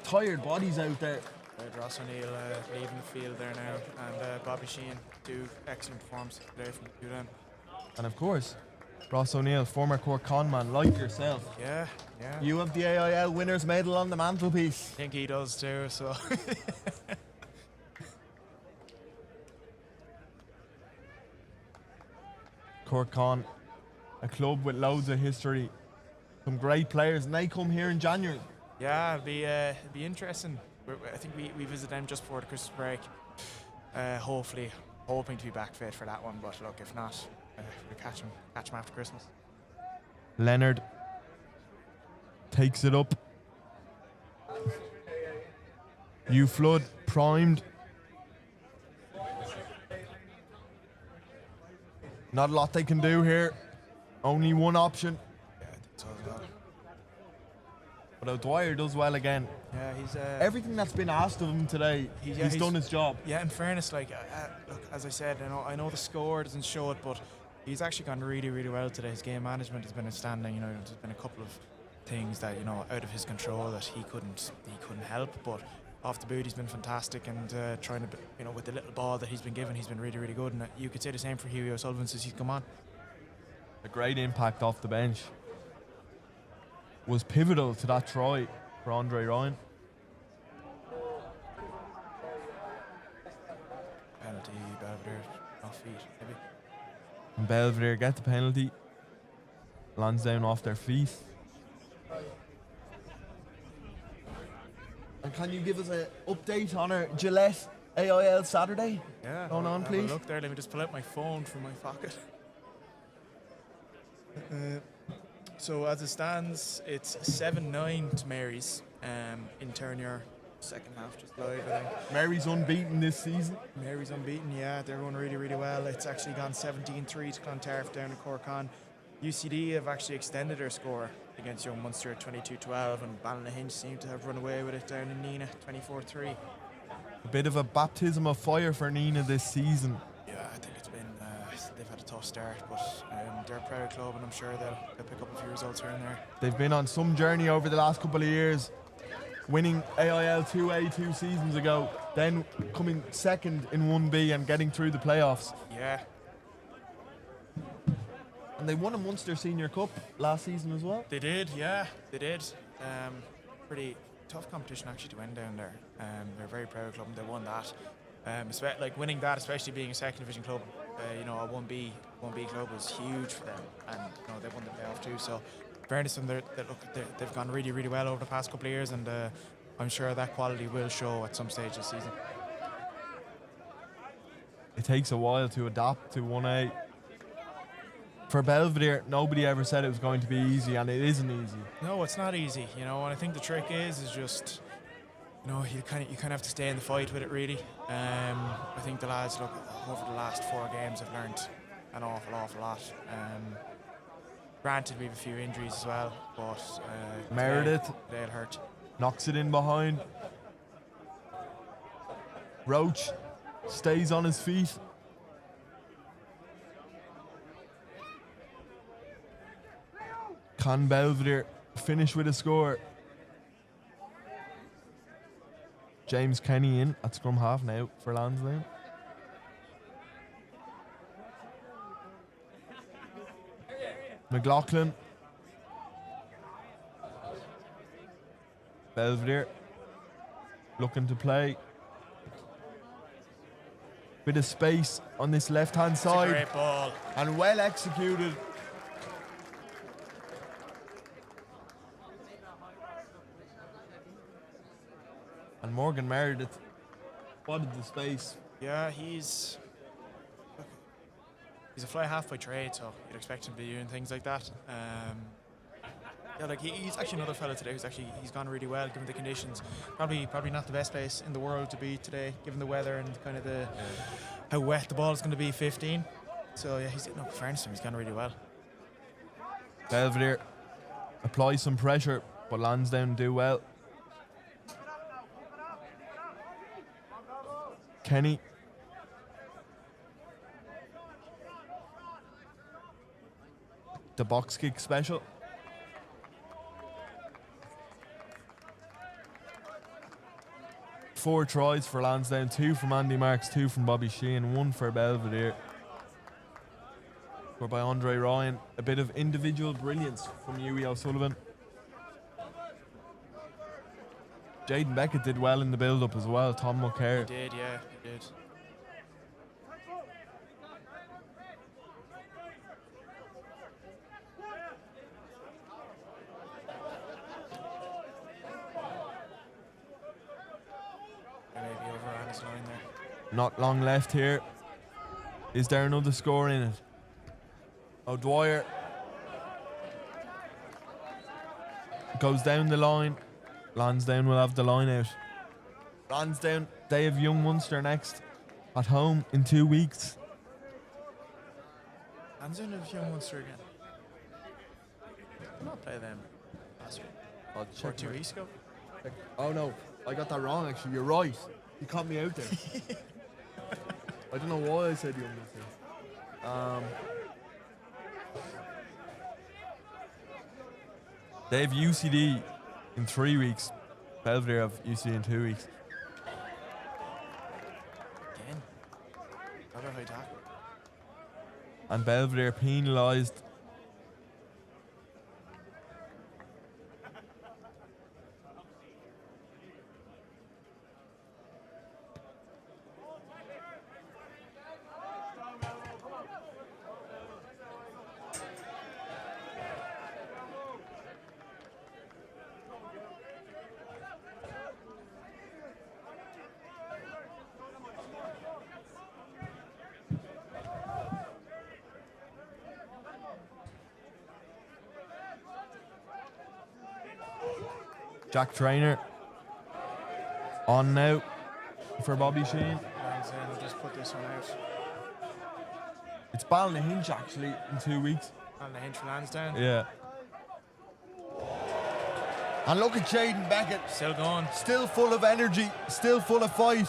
Tired bodies out there. Right, Ross O'Neill leaving the field there now, and Bobby Sheehan, two excellent performances today from the two of them. And of course, Ross O'Neill, former Cork conman, like yourself. Yeah, yeah. You have the AIL winners medal on the mantelpiece. I think he does too, so. Cork, a club with loads of history, some great players, and they come here in January. Yeah, it'll be interesting. I think we visit them just before the Christmas break. Hopefully, hoping to be back fit for that one. But look, if not, we'll catch them after Christmas. Leonard takes it up. You Flood primed. Not a lot they can do here. Only one option. Yeah, I think so as well. But O'Dwyer does well again. Yeah, he's Everything that's been asked of him today, he's done his job. Yeah, in fairness, like look, as I said, I know the score doesn't show it, but he's actually gone really, really well today. His game management has been outstanding. You know, there's been a couple of things that out of his control that he couldn't help, but off the boot he's been fantastic, and trying to with the little ball that he's been given, he's been really, really good. And you could say the same for Hughie O'Sullivan since he's come on. A great impact off the bench. Was pivotal to that try for Andre Ryan. Penalty, Belvedere, off feet, maybe. And Belvedere get the penalty. Lansdowne off their feet. And can you give us an update on our Gillette AIL Saturday? Yeah. Going on, please. Look there. Let me just pull out my phone from my pocket. So as it stands, it's 7-9 to Mary's in Turnier. Second half just live, I think. Mary's unbeaten this season. Mary's unbeaten, yeah. They're going really, really well. It's actually gone 17-3 to Clontarf down in Cork. UCD have actually extended their score against Young Munster at 22-12, and Ballynahinch seem to have run away with it down in Nina, 24-3. A bit of a baptism of fire for Nina this season. Yeah, I think it's been, they've had a tough start, but they're a proud club, and I'm sure they'll pick up a few results here and there. They've been on some journey over the last couple of years, winning AIL 2A 2 seasons ago, then coming second in 1B and getting through the playoffs. Yeah. And they won a Munster Senior Cup last season as well. They did, yeah, they did. Pretty tough competition actually to win down there. They're a very proud club and they won that. Like winning that, especially being a second division club, a 1B club was huge for them, and they won the playoff too. So, in fairness to them, they've gone really, really well over the past couple of years, and I'm sure that quality will show at some stage this season. It takes a while to adapt to 1A. For Belvedere, nobody ever said it was going to be easy, and it isn't easy. No, it's not easy, and I think the trick is just, you kind of have to stay in the fight with it, really. I think the lads, look, over the last 4 games have learned an awful lot. Granted, we have a few injuries as well, but Meredith they'll hurt. Knocks it in behind. Roach stays on his feet. Can Belvedere finish with a score? James Kenny in at scrum half now for Lansdowne. McLaughlin. Belvedere looking to play. Bit of space on this left-hand side. It's a great ball. And well executed. And Morgan Meredith spotted the space. Yeah, he's a fly half by trade, so you'd expect him to be doing things like that. He's actually another fellow today he's gone really well given the conditions. Probably not the best place in the world to be today, given the weather and kind of how wet the ball is going to be. 15. So yeah, fairness to him, he's gone really well. Belvedere apply some pressure, but Lansdowne do well. Kenny. The box kick special. Four tries for Lansdowne, 2 from Andy Marks, 2 from Bobby Sheehan, 1 for Belvedere. Scored by Andre Ryan. A bit of individual brilliance from Hughie O'Sullivan. Jaden Beckett did well in the build-up as well. Tom Mulcair. He did, yeah, he did. Not long left here. Is there another score in it? O'Dwyer goes down the line. Lansdowne will have the line out. Lansdowne, they have young Munster next at home in 2 weeks. Lansdowne have young Munster again. Did not play them last week. I'll Or check 2 my- weeks ago. Oh no, I got that wrong actually. You're right. You caught me out there. I don't know why I said young Munster. They have UCD in 3 weeks. Belvedere have UCD in 2 weeks. Again. Another high tackle. And Belvedere penalised. Jack Trainer on now for Bobby Sheen. Lansdowne will just put this one out. It's Ballynahinch actually in 2 weeks. On the hinge for Lansdowne. Yeah. And look at Jaden Beckett. Still going. Still full of energy, still full of fight.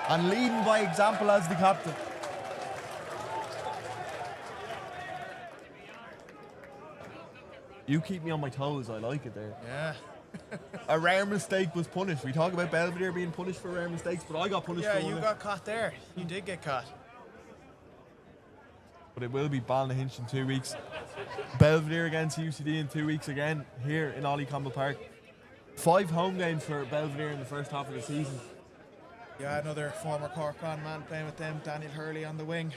And leading by example as the captain. You keep me on my toes, I like it there. Yeah. A rare mistake was punished. We talk about Belvedere being punished for rare mistakes, but I got punished Yeah, for you one. got caught there. You did get caught. But it will be Ballynahinch in 2 weeks. Belvedere against UCD in 2 weeks again here in Ollie Campbell Park. 5 home games for Belvedere in the first half of the season. Yeah, another former Cork-on man playing with them, Daniel Hurley on the wing.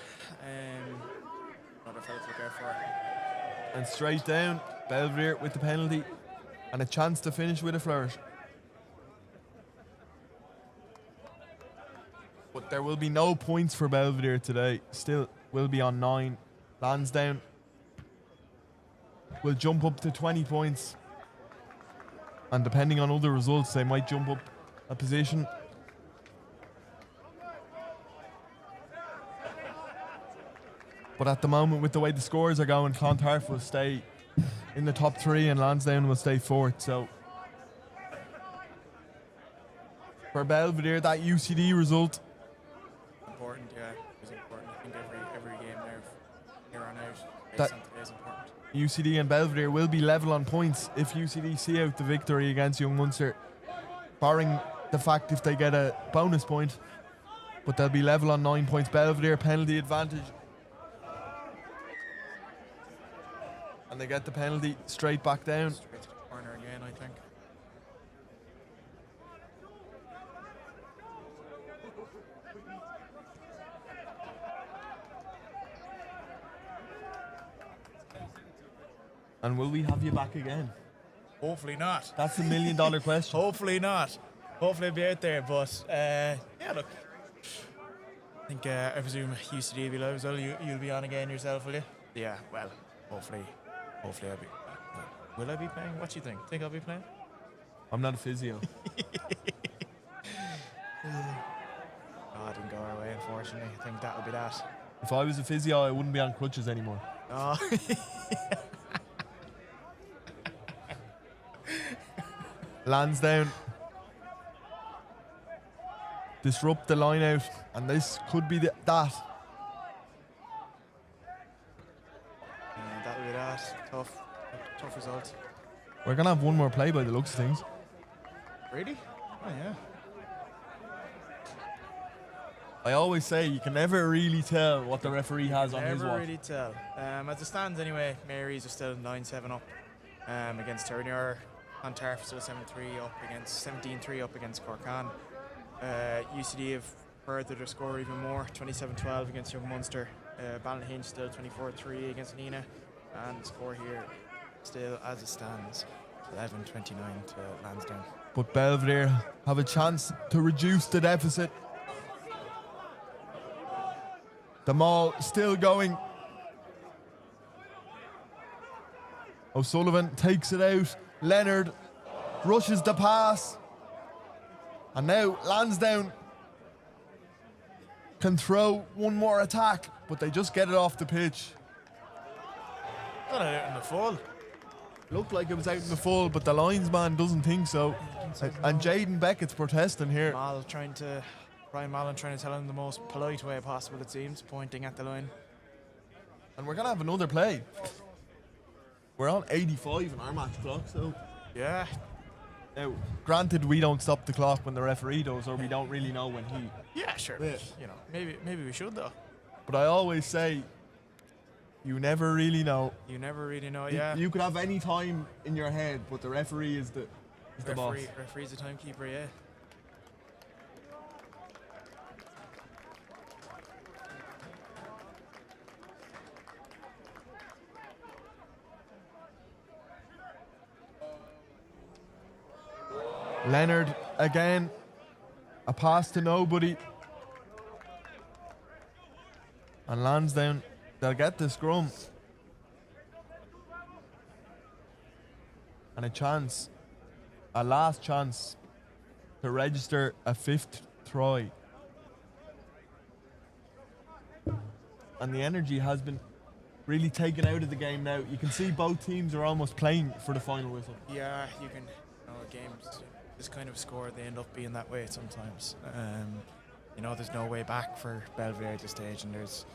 Another fella to look out for. And straight down, Belvedere with the penalty and a chance to finish with a flourish. But there will be no points for Belvedere today. Still will be on 9. Lansdowne will jump up to 20 points. And depending on other results, they might jump up a position. But at the moment, with the way the scores are going, Clontarf will stay in the top 3 and Lansdowne will stay 4th. So for Belvedere, that UCD result Important, yeah. It's important. I think every game there, here on out, That- is important. UCD and Belvedere will be level on points if UCD see out the victory against Young Munster, barring the fact if they get a bonus point. But they'll be level on 9 points. Belvedere penalty advantage. And they get the penalty straight back down. Straight to the corner again, I think. And will we have you back again? Hopefully not. That's the $1 million question. Hopefully not. Hopefully I'll be out there, but yeah, look. I think I presume UCD will be live as well. You'll be on again yourself, will you? Yeah, well, hopefully I'll be. Will I be playing? What do you think? Think I'll be playing? I'm not a physio. Oh, it didn't go our way, unfortunately. I think that'll be that. If I was a physio, I wouldn't be on crutches anymore. Oh. Lansdowne disrupt the line out, and this could be that. That'll be that. Tough result. We're gonna have one more play by the looks of things. Really? Oh, yeah. I always say you can never really tell what the referee has on his Never watch. really tell. As it stands anyway, Marys are still 9-7 up against Turnier. Clontarf still 7-3 up against 17-3 up against Cork-on. UCD have furthered their score even more, 27-12 against Young Munster. Ballynahinch still 24-3 against Nina, and the score here still as it stands, 11-29 to Lansdowne. But Belvedere have a chance to reduce the deficit. The maul still going. O'Sullivan takes it out. Leonard rushes the pass. And now Lansdowne can throw one more attack, but they just get it off the pitch. Not out in the full. Looked like it was out in the full, but the linesman doesn't think so. And Jaden Beckett's protesting here. Ryan Mallon trying to tell him the most polite way possible, it seems, pointing at the line. And we're going to have another play. We're on 85 in our match clock, so... Yeah. Now, granted, we don't stop the clock when the referee does, or we don't really know when he... Yeah, sure. Yeah. You know, maybe we should, though. But I always say, you never really know. You never really know, yeah. You could have any time in your head, but the referee is the boss. Referee's the timekeeper, yeah. Leonard again, a pass to nobody. And Lansdowne, they'll get the scrum. And a last chance to register a 5th try. And the energy has been really taken out of the game now. You can see both teams are almost playing for the final whistle. Yeah, you can. Games, this kind of score, they end up being that way sometimes. There's no way back for Belvedere at this stage, and there's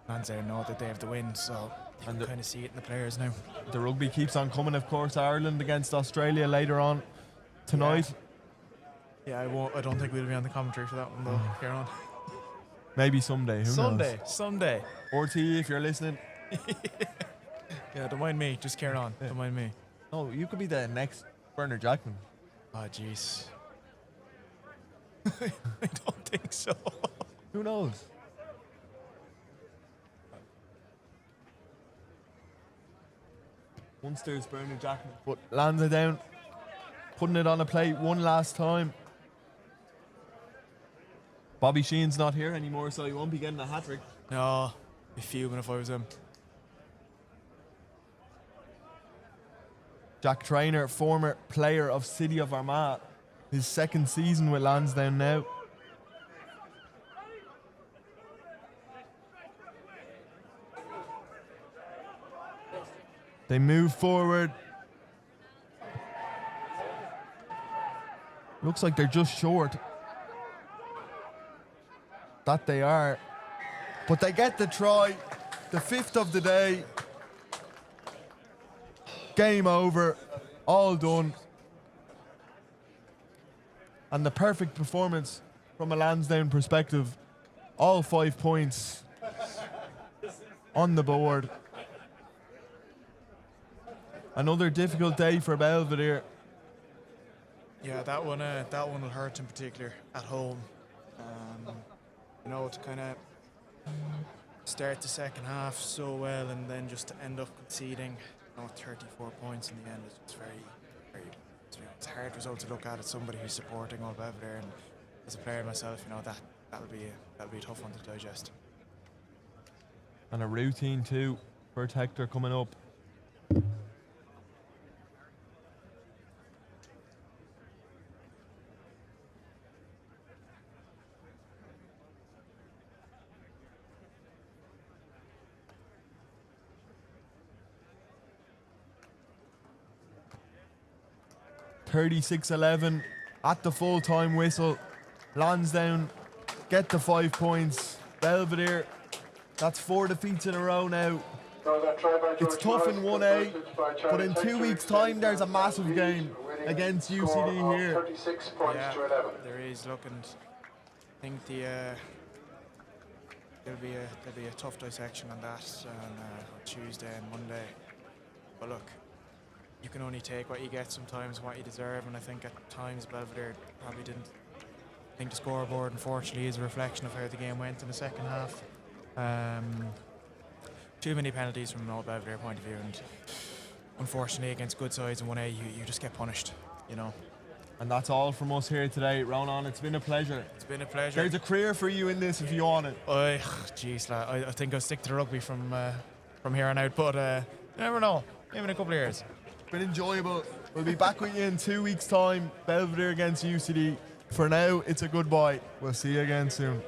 Lansdowne know that they have the win, so you can kind of see it in the players now. The rugby keeps on coming, of course. Ireland against Australia later on tonight. Yeah, I don't think we'll be on the commentary for that one though. Carry on. Maybe someday. Who knows? Someday. RT, if you're listening. Yeah, don't mind me. Just carry on. Yeah. Don't mind me. Oh, you could be the next Bernard Jackman. Oh, jeez. I don't think so. Who knows? Munster's Bernard Jackman. But Lansdowne putting it on a plate one last time. Bobby Sheen's not here anymore, so he won't be getting a hat-trick. No, I'd be fuming if I was him. Jack Traynor, former player of City of Armagh, his 2nd season with Lansdowne now. They move forward. Looks like they're just short. That they are. But they get the try, the 5th of the day. Game over, all done. And the perfect performance from a Lansdowne perspective. All 5 points on the board. Another difficult day for Belvedere. Yeah, that one will hurt in particular at home. To kind of start the second half so well and then just to end up conceding 34 points in the end is just very, it's a hard result to look at as somebody who's supporting Old Belvedere, and as a player myself, that'll be a tough one to digest. And a routine too for Hector coming up. (36-11) at the full-time whistle. Lansdowne get the 5 points. Belvedere, that's 4 defeats in a row now. It's tough in 1A, but in 2 weeks' time there's a massive game against UCD here. Yeah, there is. Look, and I think there'll be a tough dissection on that on Tuesday and Monday. But look, you can only take what you get sometimes, what you deserve, and I think at times Belvedere probably didn't. I think the scoreboard, unfortunately, is a reflection of how the game went in the second half. Too many penalties from an Old Belvedere point of view, and unfortunately against good sides in 1A, you just get punished, And that's all from us here today. Ronan, it's been a pleasure. It's been a pleasure. There's a career for you in this if you want it. Jeez, I think I'll stick to the rugby from here on out. But you never know. Maybe in a couple of years. It's been enjoyable. We'll be back with you in 2 weeks' time. Belvedere against UCD. For now, it's a goodbye. We'll see you again soon.